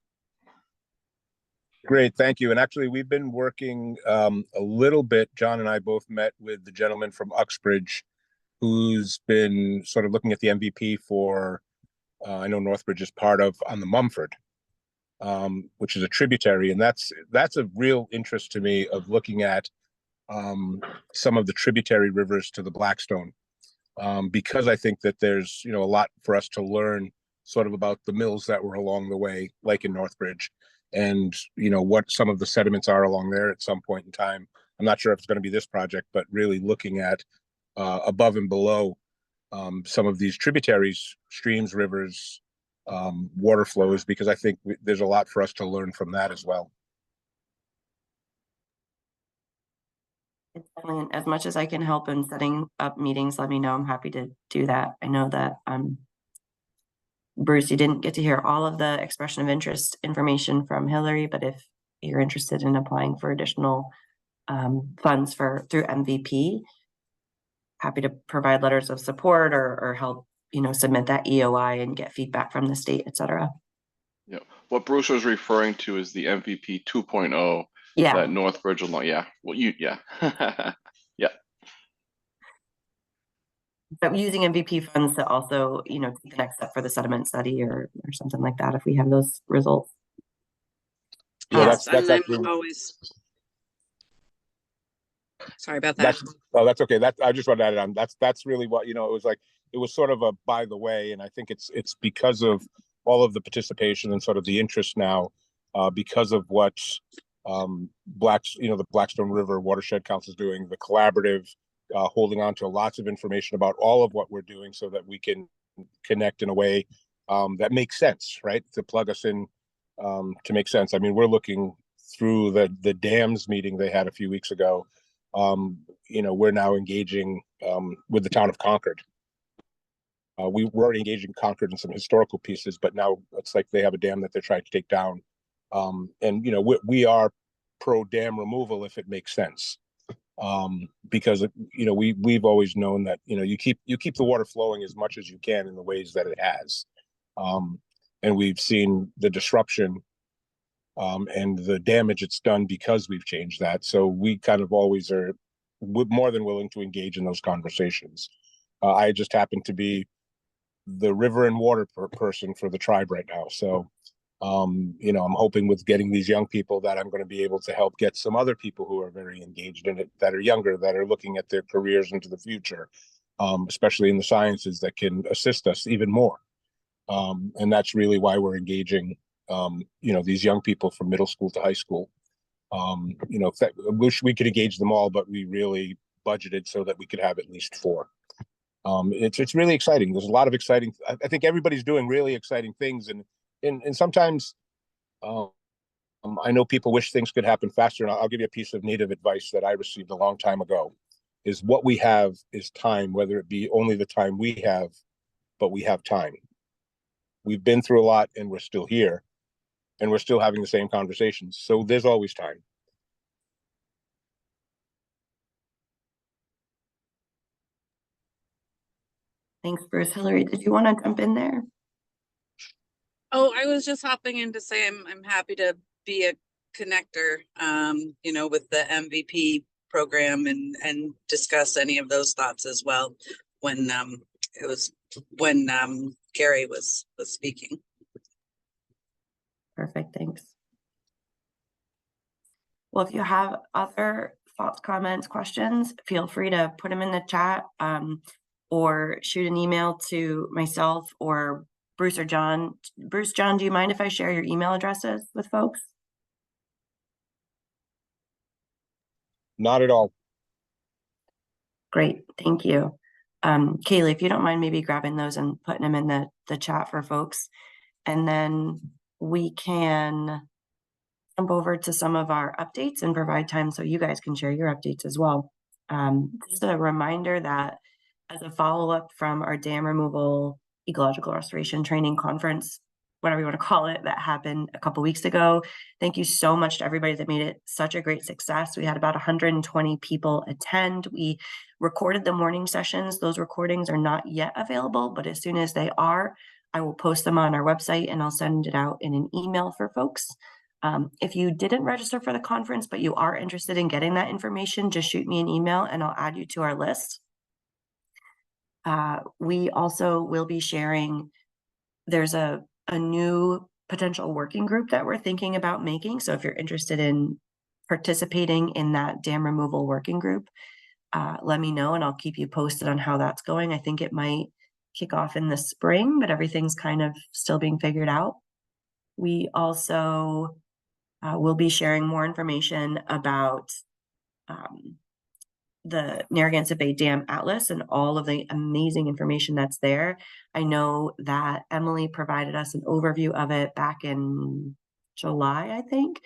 Great, thank you. And actually, we've been working a little bit. John and I both met with the gentleman from Uxbridge, who's been sort of looking at the MVP for, I know Northbridge is part of, on the Mumford, which is a tributary. And that's a real interest to me, of looking at some of the tributary rivers to the Blackstone, because I think that there's, a lot for us to learn sort of about the mills that were along the way, like in Northbridge, and what some of the sediments are along there at some point in time. I'm not sure if it's going to be this project, but really looking at above and below some of these tributaries, streams, rivers, water flows, because I think there's a lot for us to learn from that as well. It's definitely, as much as I can help in setting up meetings, let me know. I'm happy to do that. I know that Bruce, you didn't get to hear all of the expression of interest information from Hillary, but if you're interested in applying for additional funds through MVP, happy to provide letters of support or help, submit that EOI and get feedback from the state, et cetera. Yeah, what Bruce was referring to is the MVP 2.0. Yeah. That Northbridge along. Yeah. Well, yeah. Yeah. But using MVP funds to also, take the next step for the sediment study or something like that, if we have those results. Yeah, that's I'm always. Sorry about that. That's okay. I just want to add it on. That's really what, it was like, it was sort of a by the way, and I think it's because of all of the participation and sort of the interest now, because of what the Blackstone River Watershed Council is doing, the collaborative, holding on to lots of information about all of what we're doing, so that we can connect in a way that makes sense, right? To plug us in, to make sense. I mean, we're looking through the dams meeting they had a few weeks ago. We're now engaging with the town of Concord. We were already engaging Concord in some historical pieces, but now it's like they have a dam that they're trying to take down. And we are pro dam removal if it makes sense, because we've always known that you keep the water flowing as much as you can in the ways that it has, and we've seen the disruption and the damage it's done because we've changed that. So we kind of always are more than willing to engage in those conversations. I just happen to be the river and water person for the tribe right now. So, I'm hoping with getting these young people that I'm going to be able to help get some other people who are very engaged in it, that are younger, that are looking at their careers into the future, especially in the sciences, that can assist us even more. And that's really why we're engaging these young people from middle school to high school. I wish we could engage them all, but we really budgeted so that we could have at least 4. It's really exciting. There's a lot of exciting. I think everybody's doing really exciting things, and sometimes I know people wish things could happen faster. And I'll give you a piece of native advice that I received a long time ago: is what we have is time, whether it be only the time we have, but we have time. We've been through a lot, and we're still here, and we're still having the same conversations. So there's always time. Thanks, Bruce. Hillary, did you want to jump in there? Oh, I was just hopping in to say I'm happy to be a connector, with the MVP program and discuss any of those thoughts as well when Gary was speaking. Perfect, thanks. Well, if you have other thoughts, comments, questions, feel free to put them in the chat or shoot an email to myself or Bruce or John. Bruce, John, do you mind if I share your email addresses with folks? Not at all. Great, thank you. Kaylee, if you don't mind maybe grabbing those and putting them in the chat for folks, and then we can jump over to some of our updates and provide time so you guys can share your updates as well. Just a reminder that as a follow-up from our dam removal ecological restoration training conference, whatever you want to call it, that happened a couple weeks ago. Thank you so much to everybody that made it such a great success. We had about 120 people attend. We recorded the morning sessions. Those recordings are not yet available, but as soon as they are, I will post them on our website and I'll send it out in an email for folks. If you didn't register for the conference, but you are interested in getting that information, just shoot me an email and I'll add you to our list. We also will be sharing, there's a new potential working group that we're thinking about making. So if you're interested in participating in that dam removal working group, let me know and I'll keep you posted on how that's going. I think it might kick off in the spring, but everything's kind of still being figured out. We also will be sharing more information about the Narragansett Bay Dam Atlas and all of the amazing information that's there. I know that Emily provided us an overview of it back in July, I think.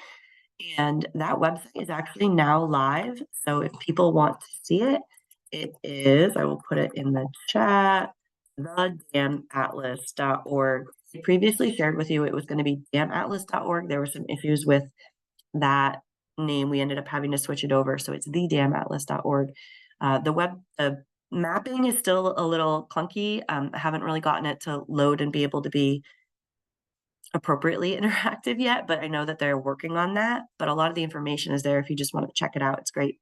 And that website is actually now live. So if people want to see it, it is, I will put it in the chat, thedamatlas.org. I previously shared with you it was going to be damatlas.org. There were some issues with that name. We ended up having to switch it over. So it's thedamatlas.org. The mapping is still a little clunky. I haven't really gotten it to load and be able to be appropriately interactive yet, but I know that they're working on that. But a lot of the information is there if you just want to check it out. It's great.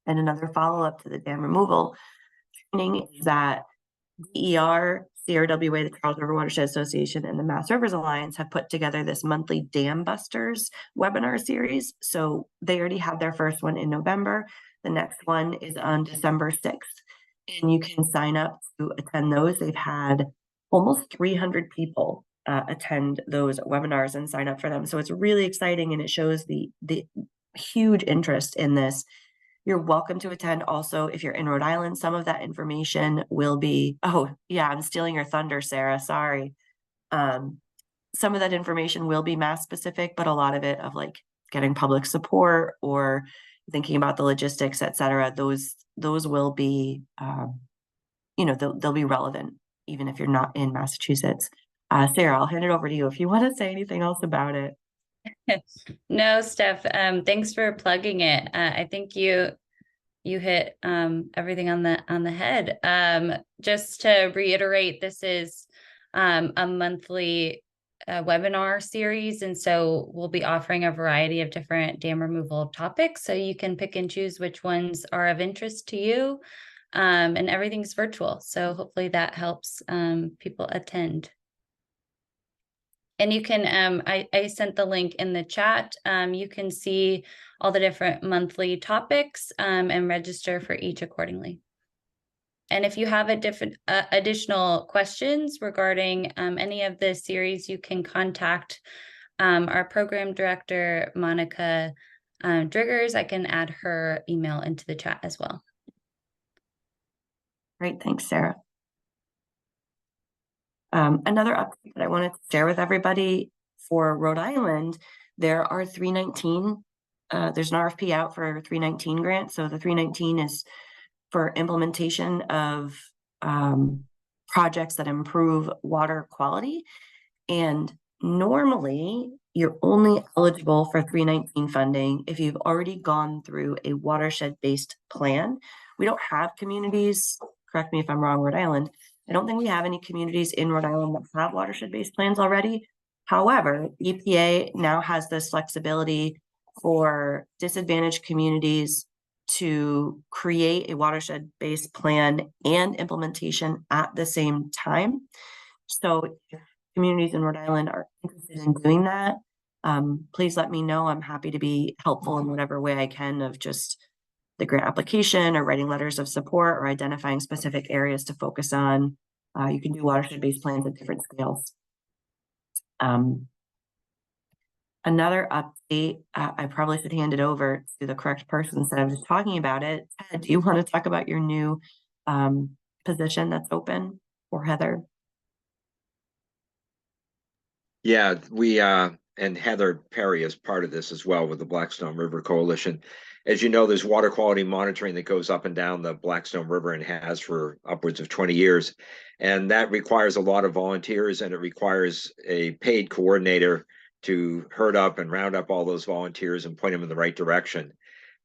And another follow-up to the dam removal training is that DER, CRWA, the Charles River Watershed Association, and the Mass Rivers Alliance have put together this monthly Dam Busters webinar series. So they already had their first one in November. The next one is on December 6th. And you can sign up to attend those. They've had almost 300 people attend those webinars and sign up for them. So it's really exciting and it shows the huge interest in this. You're welcome to attend also if you're in Rhode Island. Some of that information will be, oh yeah, I'm stealing your thunder, Sarah, sorry. Some of that information will be Mass specific, but a lot of it of like getting public support or thinking about the logistics, et cetera, those will be, they'll be relevant even if you're not in Massachusetts. Sarah, I'll hand it over to you if you want to say anything else about it. No, Steph, thanks for plugging it. I think you hit everything on the head. Just to reiterate, this is a monthly webinar series, and so we'll be offering a variety of different dam removal topics, so you can pick and choose which ones are of interest to you. And everything's virtual, so hopefully that helps people attend. And you can, I sent the link in the chat. You can see all the different monthly topics and register for each accordingly. And if you have additional questions regarding any of the series, you can contact our program director, Monica Driggers, I can add her email into the chat as well. Great, thanks, Sarah. Another update that I wanted to share with everybody for Rhode Island, there are 319, there's an RFP out for 319 grant. So the 319 is for implementation of projects that improve water quality. And normally you're only eligible for 319 funding if you've already gone through a watershed-based plan. We don't have communities, correct me if I'm wrong, Rhode Island, I don't think we have any communities in Rhode Island that have watershed-based plans already. However, EPA now has this flexibility for disadvantaged communities to create a watershed-based plan and implementation at the same time. So if communities in Rhode Island are interested in doing that, please let me know. I'm happy to be helpful in whatever way I can of just the grant application or writing letters of support or identifying specific areas to focus on. You can do watershed-based plans at different scales. Another update, I probably should hand it over to the correct person instead of just talking about it. Ted, do you want to talk about your new position that's open, or Heather? Yeah, we and Heather Perry is part of this as well with the Blackstone River Coalition. As you know, there's water quality monitoring that goes up and down the Blackstone River and has for upwards of 20 years. And that requires a lot of volunteers, and it requires a paid coordinator to herd up and round up all those volunteers and point them in the right direction.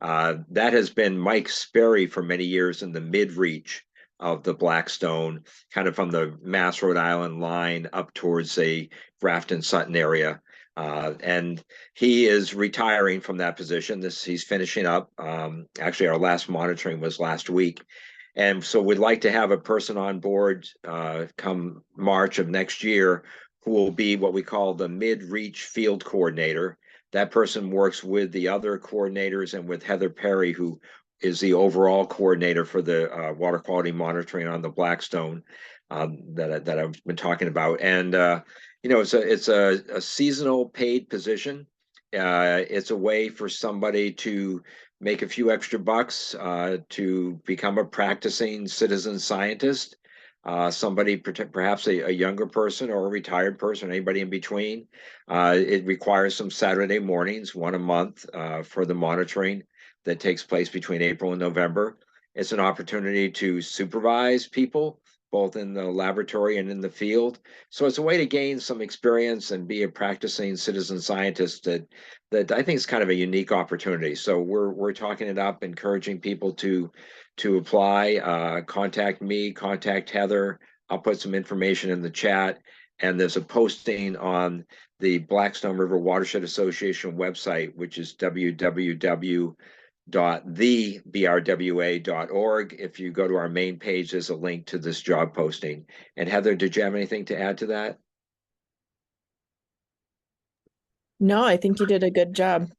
That has been Mike Sperry for many years in the mid-reach of the Blackstone, kind of from the Mass Rhode Island line up towards the Grafton Sutton area. And he is retiring from that position. He's finishing up. Actually, our last monitoring was last week. And so we'd like to have a person on board come March of next year who will be what we call the mid-reach field coordinator. That person works with the other coordinators and with Heather Perry, who is the overall coordinator for the water quality monitoring on the Blackstone that I've been talking about. And you know, it's a seasonal paid position. It's a way for somebody to make a few extra bucks to become a practicing citizen scientist. Somebody, perhaps a younger person or a retired person, anybody in between. It requires some Saturday mornings, one a month, for the monitoring that takes place between April and November. It's an opportunity to supervise people, both in the laboratory and in the field. So it's a way to gain some experience and be a practicing citizen scientist that I think is kind of a unique opportunity. So we're talking it up, encouraging people to apply. Contact me, contact Heather. I'll put some information in the chat. And there's a posting on the Blackstone River Watershed Association website, which is www.thebrwa.org. If you go to our main page, there's a link to this job posting. And Heather, did you have anything to add to that? No, I think you did a good job.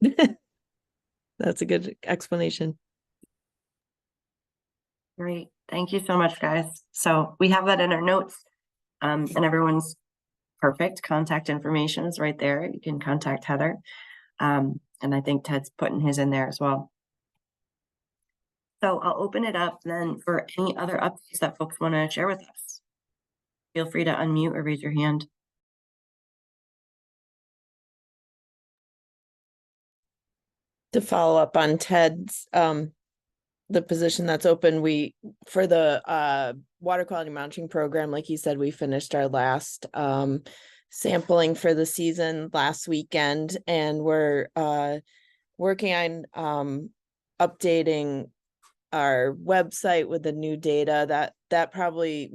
That's a good explanation. Great. Thank you so much, guys. So we have that in our notes, and everyone's perfect contact information is right there. You can contact Heather. And I think Ted's putting his in there as well. So I'll open it up then for any other updates that folks want to share with us. Feel free to unmute or raise your hand. To follow up on Ted's, the position that's open, for the water quality monitoring program, like you said, we finished our last sampling for the season last weekend, and we're working on updating our website with the new data. That probably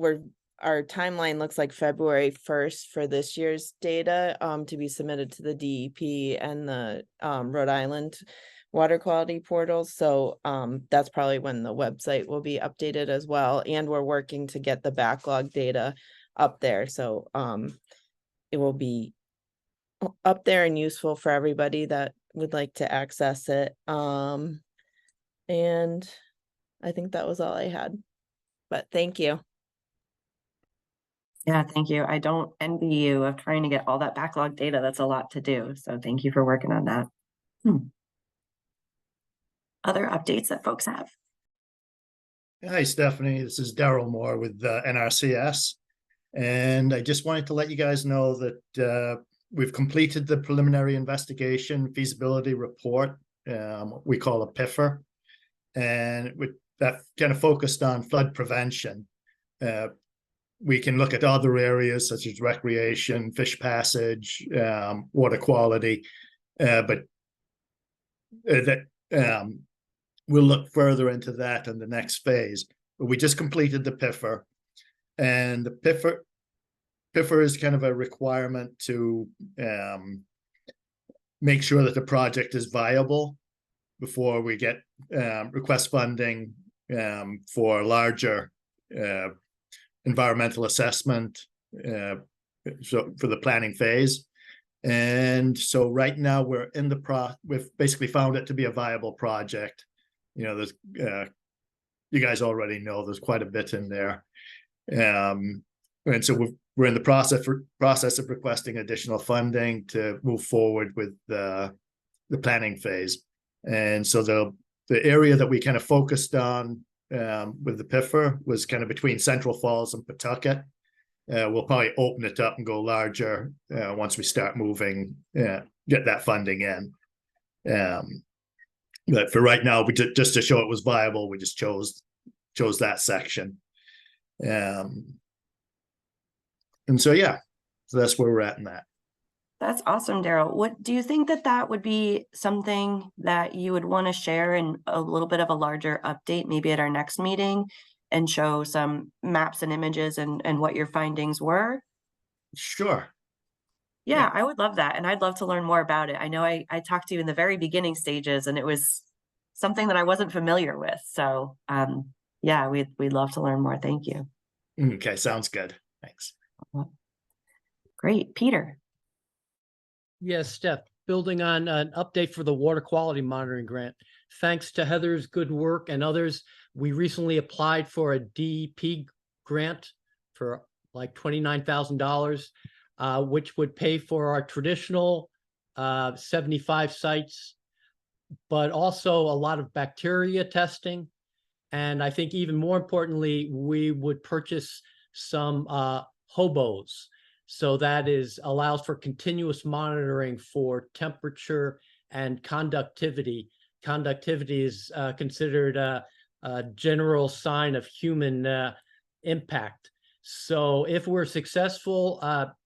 our timeline looks like February 1st for this year's data to be submitted to the DEP and the Rhode Island water quality portals. So that's probably when the website will be updated as well. And we're working to get the backlog data up there. So it will be up there and useful for everybody that would like to access it. And I think that was all I had, but thank you. Yeah, thank you. I don't envy you of trying to get all that backlog data. That's a lot to do. So thank you for working on that. Other updates that folks have? Hi, Stephanie. This is Daryl Moore with NRCS. And I just wanted to let you guys know that we've completed the preliminary investigation feasibility report, we call a PIFR. And that kind of focused on flood prevention. We can look at other areas such as recreation, fish passage, water quality, but we'll look further into that in the next phase. But we just completed the PIFR, and the PIFR is kind of a requirement to make sure that the project is viable before we get request funding for larger environmental assessment, so for the planning phase. And so right now we're in the we've basically found it to be a viable project. You know, there's you guys already know there's quite a bit in there, and so we're in the process of requesting additional funding to move forward with the planning phase. And so the area that we kind of focused on with the PIFR was kind of between Central Falls and Pawtucket. We'll probably open it up and go larger once we start moving, get that funding in. But for right now, we just to show it was viable, we just chose that section. And so, yeah, so that's where we're at in that. That's awesome, Daryl. What do you think that would be something that you would want to share in a little bit of a larger update, maybe at our next meeting, and show some maps and images and what your findings were? Sure. Yeah, I would love that. And I'd love to learn more about it. I know I talked to you in the very beginning stages, and it was something that I wasn't familiar with. So yeah, we'd love to learn more. Thank you. Okay, sounds good. Thanks. Great. Peter. Yes, Steph, building on an update for the water quality monitoring grant. Thanks to Heather's good work and others, we recently applied for a DEP grant for like $29,000, which would pay for our traditional 75 sites, but also a lot of bacteria testing. And I think even more importantly, we would purchase some hobos. So that allows for continuous monitoring for temperature and conductivity. Conductivity is considered a general sign of human impact. So if we're successful,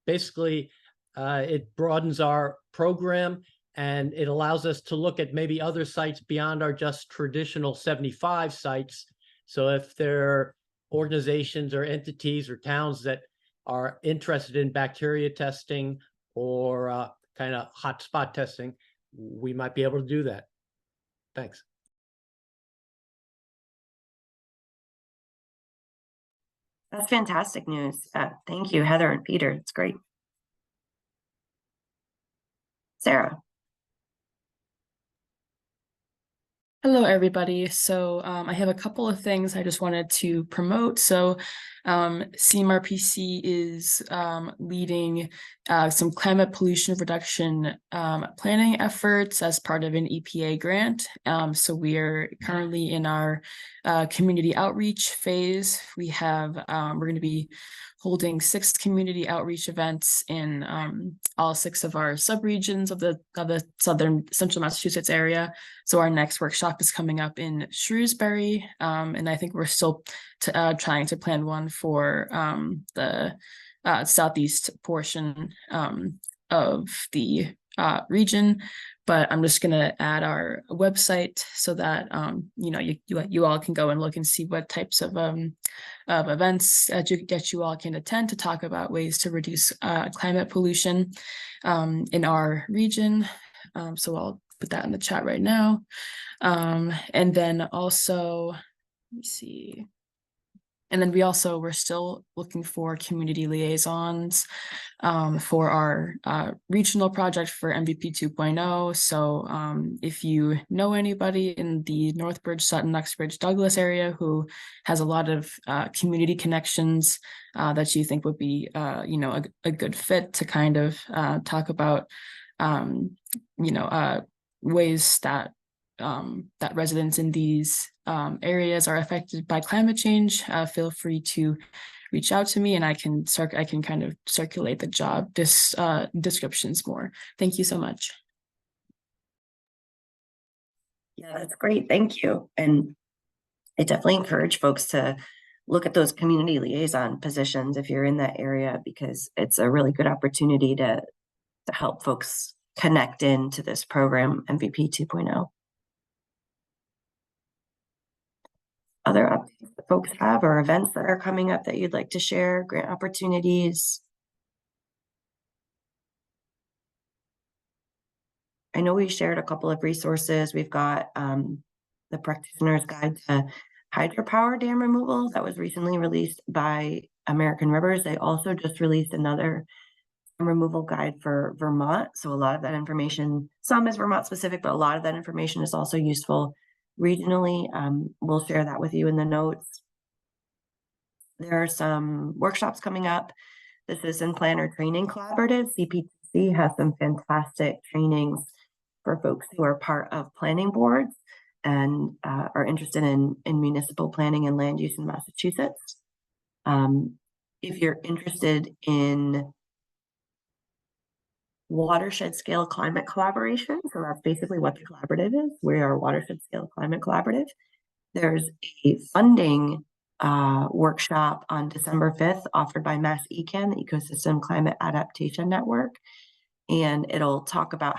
basically it broadens our program and it allows us to look at maybe other sites beyond our just traditional 75 sites. So if there are organizations or entities or towns that are interested in bacteria testing or kind of hotspot testing, we might be able to do that. Thanks. That's fantastic news. Thank you, Heather and Peter. It's great. Sarah. Hello, everybody. So I have a couple of things I just wanted to promote. So CMRPC is leading some climate pollution reduction planning efforts as part of an EPA grant. So we are currently in our community outreach phase. We're going to be holding 6 community outreach events in all 6 of our subregions of the southern central Massachusetts area. So our next workshop is coming up in Shrewsbury, and I think we're still trying to plan one for the southeast portion of the region. But I'm just going to add our website so that you all can go and look and see what types of events that you all can attend to talk about ways to reduce climate pollution in our region. So I'll put that in the chat right now. And then also, let me see. And then we're still looking for community liaisons for our regional project for MVP 2.0. So if you know anybody in the Northbridge, Sutton, Uxbridge, Douglas area who has a lot of community connections that you think would be, a good fit to kind of talk about, ways that that residents in these areas are affected by climate change, feel free to reach out to me, and I can kind of circulate the job descriptions more. Thank you so much. Yeah, that's great. Thank you. And I definitely encourage folks to look at those community liaison positions if you're in that area, because it's a really good opportunity to help folks connect into this program, MVP 2.0. Other updates that folks have, or events that are coming up that you'd like to share, grant opportunities? I know we shared a couple of resources. We've got the Practitioner's Guide to Hydropower Dam Removal that was recently released by American Rivers. They also just released another removal guide for Vermont. So a lot of that information, some is Vermont specific, but a lot of that information is also useful regionally. We'll share that with you in the notes. There are some workshops coming up. The Citizen Planner Training Collaborative, CPTC, has some fantastic trainings for folks who are part of planning boards and are interested in municipal planning and land use in Massachusetts. If you're interested in watershed scale climate collaboration, so that's basically what the collaborative is. We are a watershed scale climate collaborative. There's a funding workshop on December 5th offered by Mass Econ, the Ecosystem Climate Adaptation Network. And it'll talk about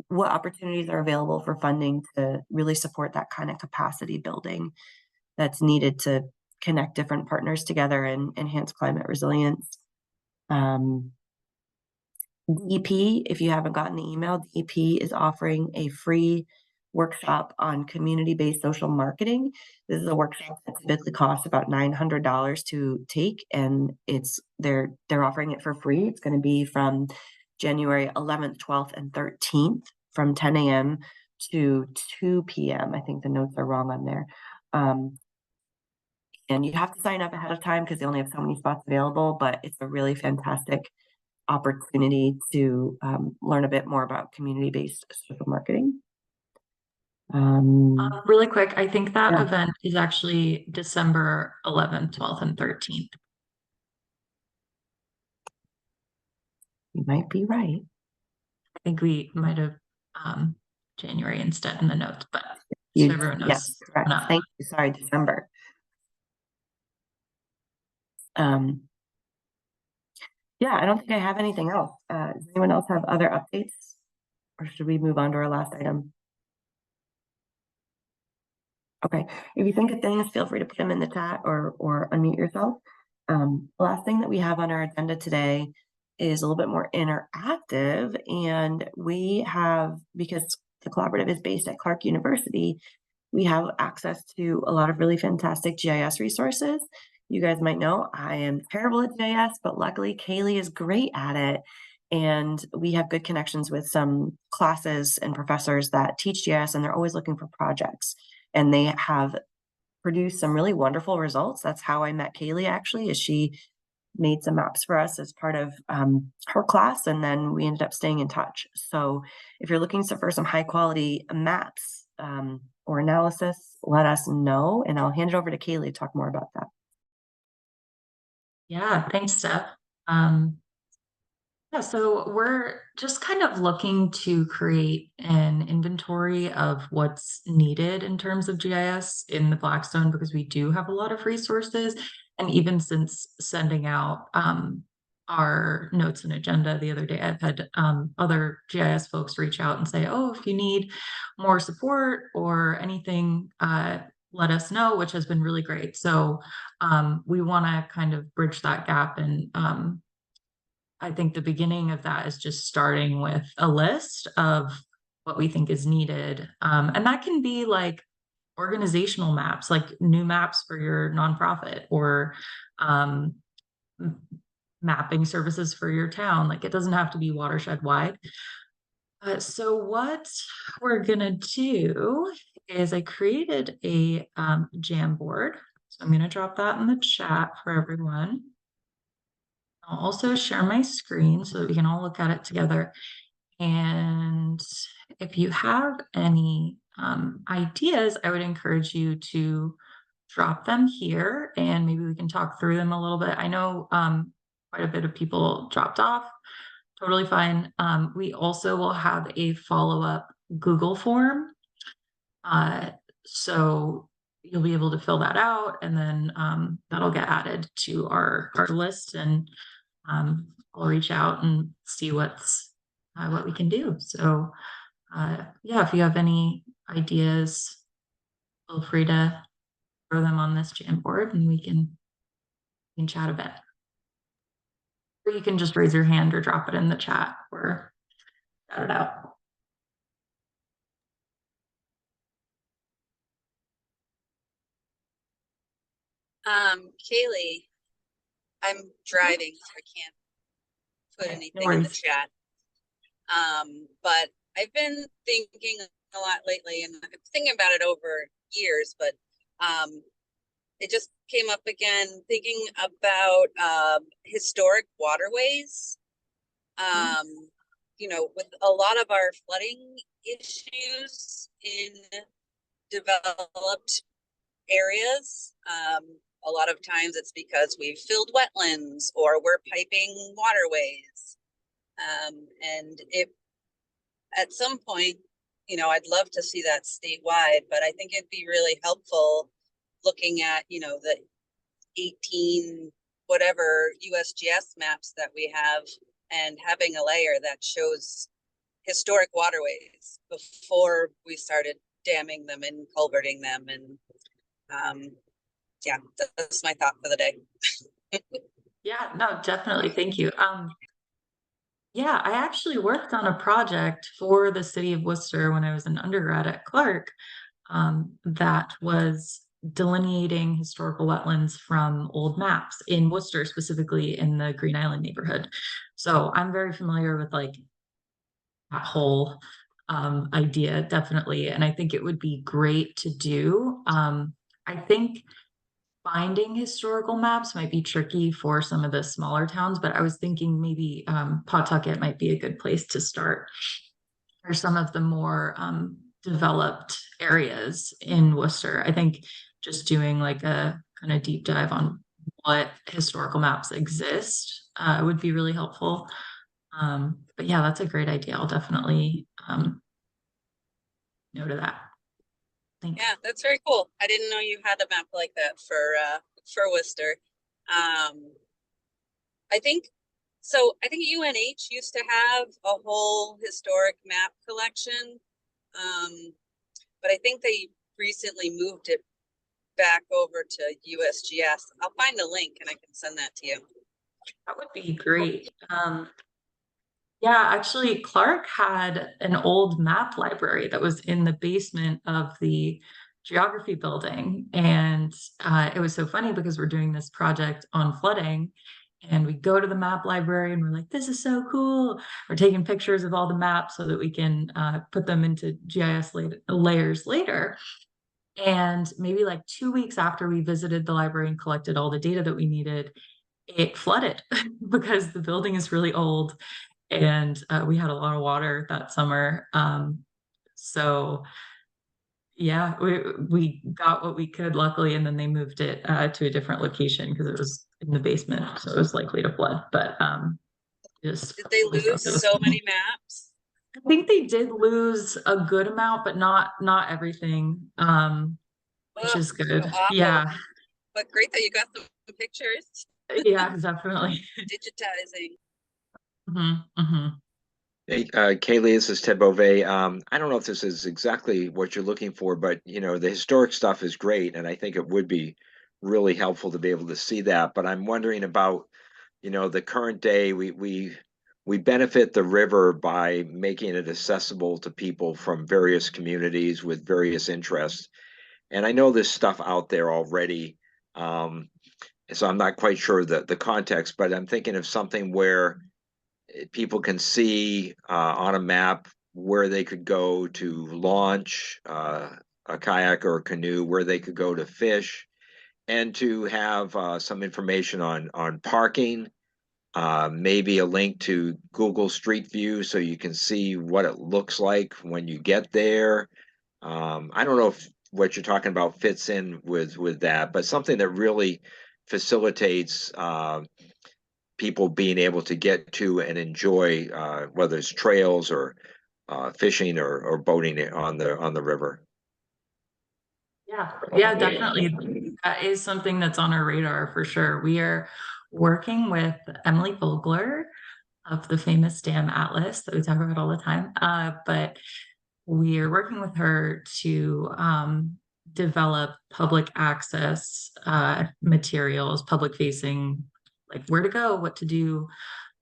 what opportunities are available for funding to really support that kind of capacity building that's needed to connect different partners together and enhance climate resilience. DEP, if you haven't gotten the email, DEP is offering a free workshop on community-based social marketing. This is a workshop that typically costs about $900 to take, and they're offering it for free. It's going to be from January 11th, 12th, and 13th from 10 a.m. to 2 p.m. I think the notes are wrong on there. And you have to sign up ahead of time because they only have so many spots available, but it's a really fantastic opportunity to learn a bit more about community-based social marketing. Really quick, I think that event is actually December 11th, 12th, and 13th. You might be right. I think we might have January instead in the notes, but so everyone knows. Yes, correct. Thank you. Sorry, December. Yeah, I don't think I have anything else. Does anyone else have other updates? Or should we move on to our last item? Okay, if you think of things, feel free to put them in the chat or unmute yourself. The last thing that we have on our agenda today is a little bit more interactive, and we have, because the collaborative is based at Clark University, we have access to a lot of really fantastic GIS resources. You guys might know I am terrible at GIS, but luckily Kaylee is great at it. And we have good connections with some classes and professors that teach GIS, and they're always looking for projects. And they have produced some really wonderful results. That's how I met Kaylee, actually, is she made some maps for us as part of her class, and then we ended up staying in touch. So if you're looking for some high quality maps or analysis, let us know, and I'll hand it over to Kaylee to talk more about that. Yeah, thanks, Steph. Yeah, so we're just kind of looking to create an inventory of what's needed in terms of GIS in the Blackstone, because we do have a lot of resources. And even since sending out our notes and agenda the other day, I've had other GIS folks reach out and say, oh, if you need more support or anything, let us know, which has been really great. So we want to kind of bridge that gap, and I think the beginning of that is just starting with a list of what we think is needed. And that can be like organizational maps, like new maps for your nonprofit, or mapping services for your town. Like it doesn't have to be watershed wide. So what we're gonna do is I created a Jamboard. So I'm gonna drop that in the chat for everyone. I'll also share my screen so that we can all look at it together. And if you have any ideas, I would encourage you to drop them here and maybe we can talk through them a little bit. I know quite a bit of people dropped off. Totally fine. We also will have a follow-up Google form. So you'll be able to fill that out and then that'll get added to our list, and I'll reach out and see what we can do. So yeah, if you have any ideas, feel free to throw them on this Jamboard and we can chat a bit. Or you can just raise your hand or drop it in the chat or shout it out. Kaylee, I'm driving, so I can't put anything in the chat. But I've been thinking a lot lately, and I'm thinking about it over years, but it just came up again, thinking about historic waterways. You know, with a lot of our flooding issues in developed areas, a lot of times it's because we've filled wetlands or we're piping waterways. And if at some point, you know, I'd love to see that statewide, but I think it'd be really helpful looking at, you know, the 18 whatever USGS maps that we have and having a layer that shows historic waterways before we started damming them and culverting them. And yeah, that's my thought for the day. Yeah, no, definitely. Thank you. Yeah, I actually worked on a project for the city of Worcester when I was an undergrad at Clark, that was delineating historical wetlands from old maps in Worcester, specifically in the Green Island neighborhood. So I'm very familiar with like that whole idea, definitely. And I think it would be great to do. I think finding historical maps might be tricky for some of the smaller towns, but I was thinking maybe Pawtucket might be a good place to start, or some of the more developed areas in Worcester. I think just doing like a kind of deep dive on what historical maps exist would be really helpful. But yeah, that's a great idea. I'll definitely note of that. Thanks. Yeah, that's very cool. I didn't know you had a map like that for Worcester. I think so. I think UNH used to have a whole historic map collection, but I think they recently moved it back over to USGS. I'll find a link and I can send that to you. That would be great. Yeah, actually, Clark had an old map library that was in the basement of the geography building. And it was so funny because we're doing this project on flooding. And we go to the map library and we're like, this is so cool. We're taking pictures of all the maps so that we can put them into GIS layers later. And maybe like 2 weeks after we visited the library and collected all the data that we needed, it flooded because the building is really old and we had a lot of water that summer. So yeah, we got what we could, luckily, and then they moved it to a different location because it was in the basement, so it was likely to flood. But just did they lose so many maps? I think they did lose a good amount, but not everything, which is good. So Yeah. But great that you got some pictures. Yeah, definitely. Digitizing. Hey, Kaylee, this is Ted Beauvais. I don't know if this is exactly what you're looking for, but you know, the historic stuff is great, and I think it would be really helpful to be able to see that. But I'm wondering about, you know, the current day. We benefit the river by making it accessible to people from various communities with various interests. And I know there's stuff out there already. So I'm not quite sure the context, but I'm thinking of something where people can see on a map where they could go to launch a kayak or a canoe, where they could go to fish, and to have some information on parking, maybe a link to Google Street View so you can see what it looks like when you get there. I don't know if what you're talking about fits in with that, but something that really facilitates people being able to get to and enjoy whether it's trails or fishing or boating on the river. Yeah, definitely. That is something that's on our radar for sure. We are working with Emily Vogler of the famous Dam Atlas that we talk about all the time. But we are working with her to develop public access materials, public facing, like where to go, what to do,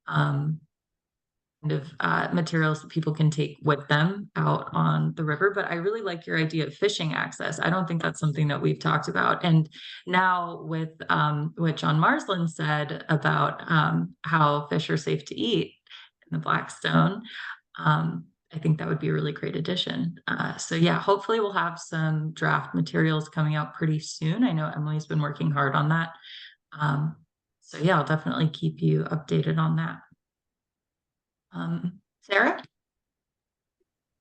kind of materials that people can take with them out on the river. But I really like your idea of fishing access. I don't think that's something that we've talked about. And now with what John Marsland said about how fish are safe to eat in the Blackstone, I think that would be a really great addition. So yeah, hopefully we'll have some draft materials coming out pretty soon. I know Emily's been working hard on that. So yeah, I'll definitely keep you updated on that. Sarah?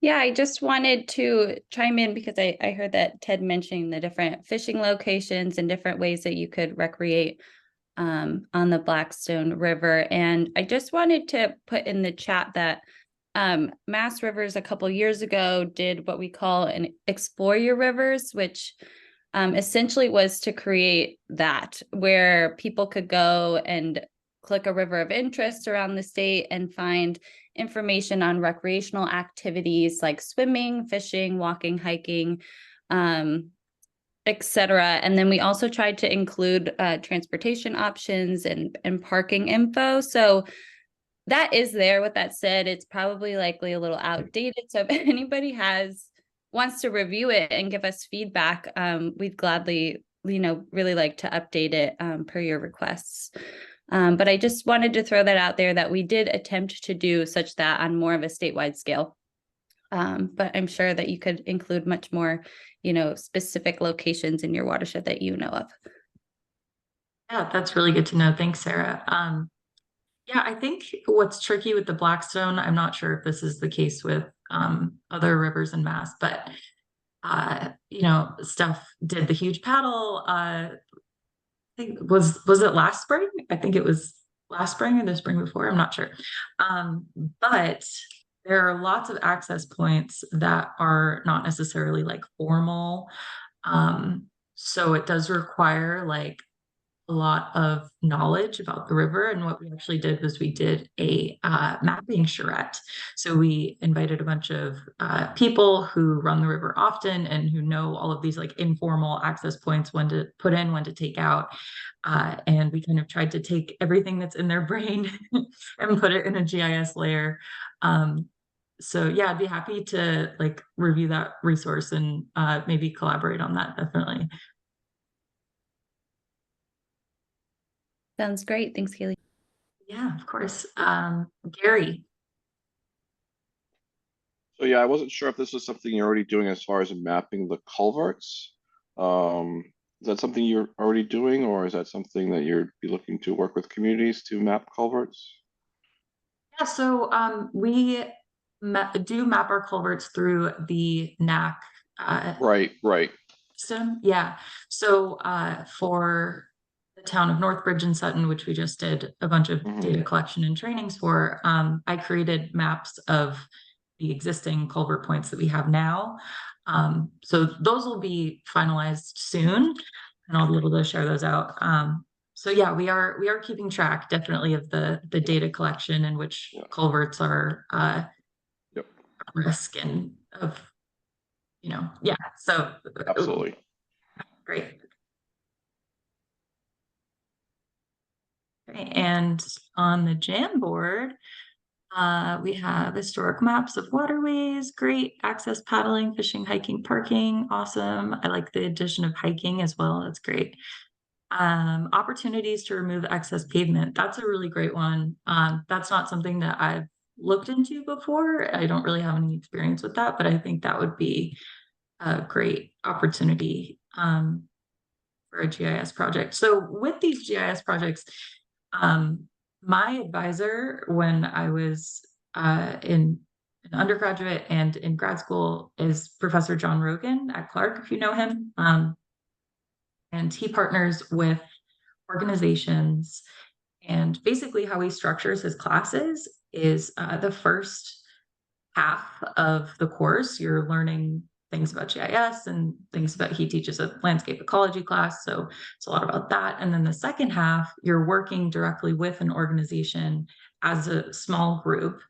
Yeah, I just wanted to chime in because I heard that Ted mentioning the different fishing locations and different ways that you could recreate on the Blackstone River. And I just wanted to put in the chat that Mass Rivers a couple years ago did what we call an Explore Your Rivers, which essentially was to create that where people could go and click a river of interest around the state and find information on recreational activities like swimming, fishing, walking, hiking, etc. And then we also tried to include transportation options and parking info. So that is there. With that said, it's probably likely a little outdated. So if anybody wants to review it and give us feedback, we'd gladly, really like to update it per your requests. But I just wanted to throw that out there that we did attempt to do such that on more of a statewide scale. But I'm sure that you could include much more, specific locations in your watershed that you know of. Yeah, that's really good to know. Thanks, Sarah. Yeah, I think what's tricky with the Blackstone, I'm not sure if this is the case with other rivers in Mass, but Steph did the huge paddle. I think was it last spring? I think it was last spring or the spring before. I'm not sure. But there are lots of access points that are not necessarily like formal. So it does require like a lot of knowledge about the river. And what we actually did was we did a mapping charrette. So we invited a bunch of people who run the river often and who know all of these like informal access points, when to put in, when to take out. And we kind of tried to take everything that's in their brain and put it in a GIS layer. So yeah, I'd be happy to like review that resource and maybe collaborate on that, definitely. Sounds great. Thanks, Kaylee. Yeah, of course. Gary. So yeah, I wasn't sure if this was something you're already doing as far as mapping the culverts. Is that something you're already doing, or is that something that you'd be looking to work with communities to map culverts? Yeah, so we do map our culverts through the NAC. Right. System. Yeah. So for the town of Northbridge and Sutton, which we just did a bunch of data collection and trainings for, I created maps of the existing culvert points that we have now. So those will be finalized soon, and I'll be able to share those out. So yeah, we are keeping track definitely of the data collection and which culverts are at risk and of yeah. So absolutely great. Okay, and on the Jamboard, We have historic maps of waterways, great access, paddling, fishing, hiking, parking, awesome. I like the addition of hiking as well, that's great. Opportunities to remove excess pavement, that's a really great one. That's not something that I've looked into before. I don't really have any experience with that, but I think that would be a great opportunity for a GIS project. So with these GIS projects, my advisor when I was in undergraduate and in grad school is Professor John Rogan at Clark, if you know him. And he partners with organizations, and basically how he structures his classes is the first half of the course, you're learning things about GIS and things about, he teaches a landscape ecology class, so it's a lot about that. And then the second half, you're working directly with an organization as a small group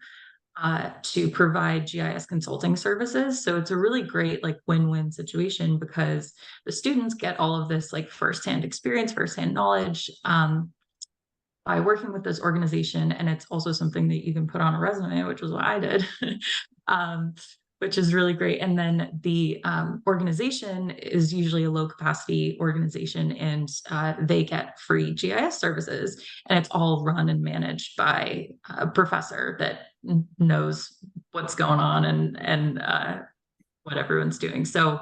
to provide GIS consulting services. So it's a really great like win-win situation because the students get all of this like firsthand experience, firsthand knowledge by working with this organization. And it's also something that you can put on a resume, which was what I did, which is really great. And then the organization is usually a low capacity organization, and they get free GIS services, and it's all run and managed by a professor that knows what's going on and what everyone's doing. So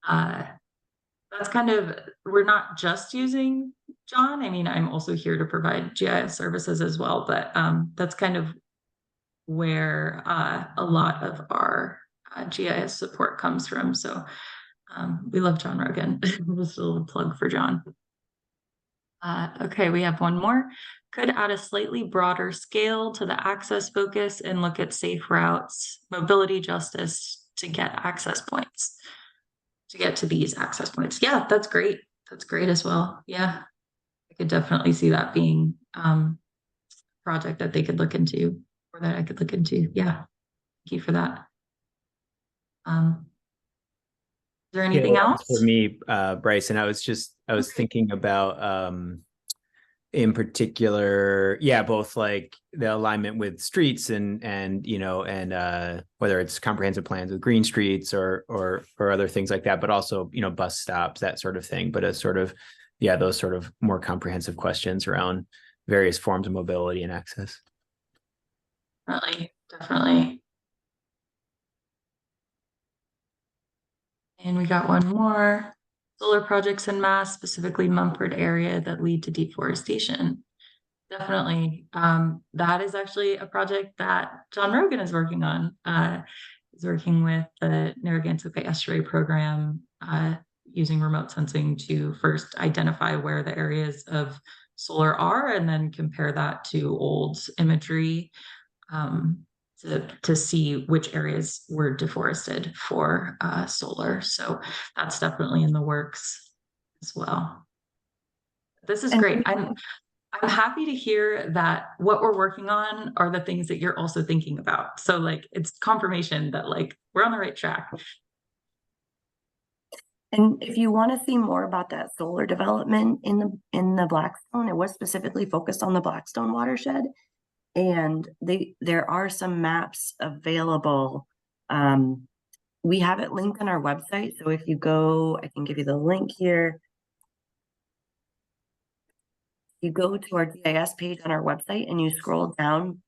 that's kind of, we're not just using John. I mean, I'm also here to provide GIS services as well, but that's kind of where a lot of our GIS support comes from. So we love John Rogan. Just a little plug for John. Okay, we have one more. Could add a slightly broader scale to the access focus and look at safe routes, mobility justice to get access points, to get to these access points. Yeah, that's great. That's great as well. Yeah, I could definitely see that being a project that they could look into, or that I could look into. Yeah, thank you for that. Is there anything else? For me, Bryson, I was thinking about in particular, yeah, both like the alignment with streets and you know, and whether it's comprehensive plans with green streets or other things like that, but also, you know, bus stops, that sort of thing. But a sort of, yeah, those sort of more comprehensive questions around various forms of mobility and access. Definitely. And we got one more. Solar projects in Mass, specifically Mumford area, that lead to deforestation. Definitely. That is actually a project that John Rogan is working on. He's working with the Narragansett Bay Estuary Program, using remote sensing to first identify where the areas of solar are, and then compare that to old imagery to see which areas were deforested for solar. So that's definitely in the works as well. This is great. I'm happy to hear that what we're working on are the things that you're also thinking about. So like, it's confirmation that like, we're on the right track. And if you want to see more about that solar development in the Blackstone, it was specifically focused on the Blackstone watershed. And there are some maps available. We have it linked on our website. So if you go, I can give you the link here. You go to our GIS page on our website and you scroll down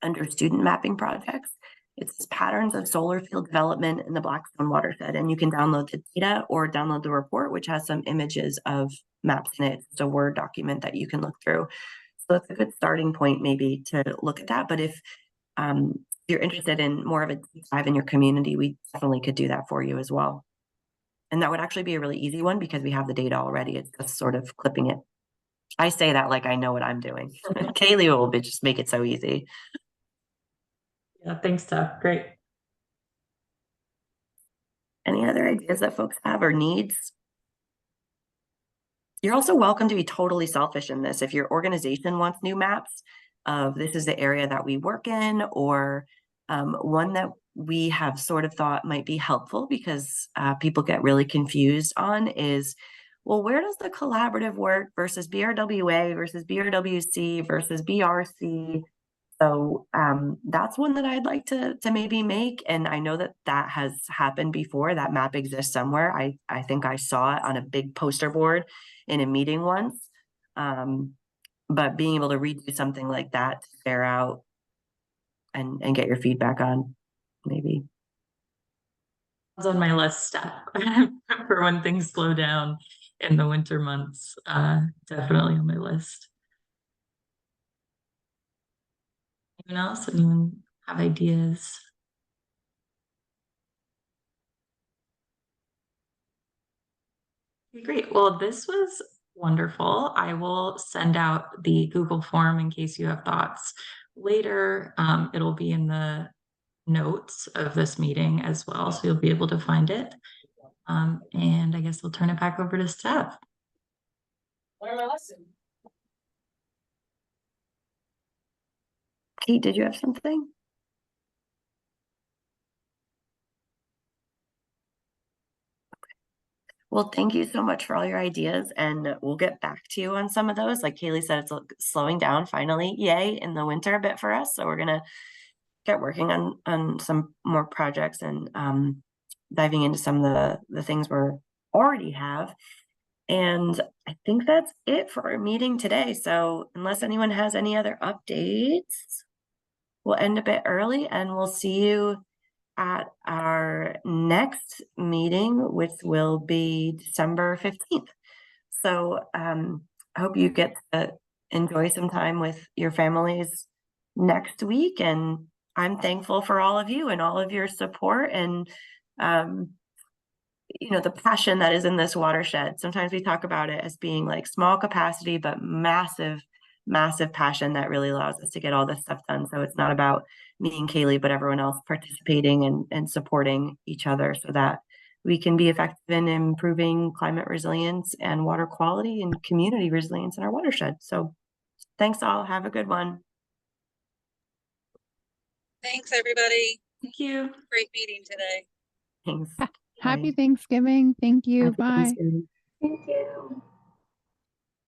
under student mapping projects. It says patterns of solar field development in the Blackstone watershed, and you can download the data or download the report, which has some images of maps in it. It's a Word document that you can look through. So that's a good starting point maybe to look at that. But if you're interested in more of a deep dive in your community, we definitely could do that for you as well. And that would actually be a really easy one because we have the data already. It's just sort of clipping it. I say that like I know what I'm doing. Kaylee will just make it so easy. Yeah, thanks, Steph. Great. Any other ideas that folks have or needs? You're also welcome to be totally selfish in this. If your organization wants new maps of this is the area that we work in, or one that we have sort of thought might be helpful because people get really confused on is, well, where does the collaborative work versus BRWA versus BRWC versus BRC? So that's one that I'd like to maybe make. And I know that that has happened before. That map exists somewhere. I think I saw it on a big poster board in a meeting once. But being able to redo something like that to share out and get your feedback on, maybe. It's on my list, Steph, for when things slow down in the winter months. Definitely on my list. Anyone else? Anyone have ideas? Okay, great. Well, this was wonderful. I will send out the Google form in case you have thoughts later. It'll be in the notes of this meeting as well, so you'll be able to find it. And I guess I'll turn it back over to Steph. Kate, did you have something? Well, thank you so much for all your ideas, and we'll get back to you on some of those. Like Kaylee said, it's slowing down finally, yay, in the winter a bit for us. So we're gonna get working on some more projects and diving into some of the things we're already have. And I think that's it for our meeting today. So unless anyone has any other updates, we'll end a bit early, and we'll see you at our next meeting, which will be December 15th. So I hope you get to enjoy some time with your families next week. And I'm thankful for all of you and all of your support and you know, the passion that is in this watershed. Sometimes we talk about it as being like small capacity, but massive passion that really allows us to get all this stuff done. So it's not about me and Kaylee, but everyone else participating and supporting each other so that we can be effective in improving climate resilience and water quality and community resilience in our watershed. So thanks all. Have a good one. Thanks, everybody. Thank you. Great meeting today. Thanks. Happy Thanksgiving. Thank you. Happy Bye. Thanksgiving. Thank you.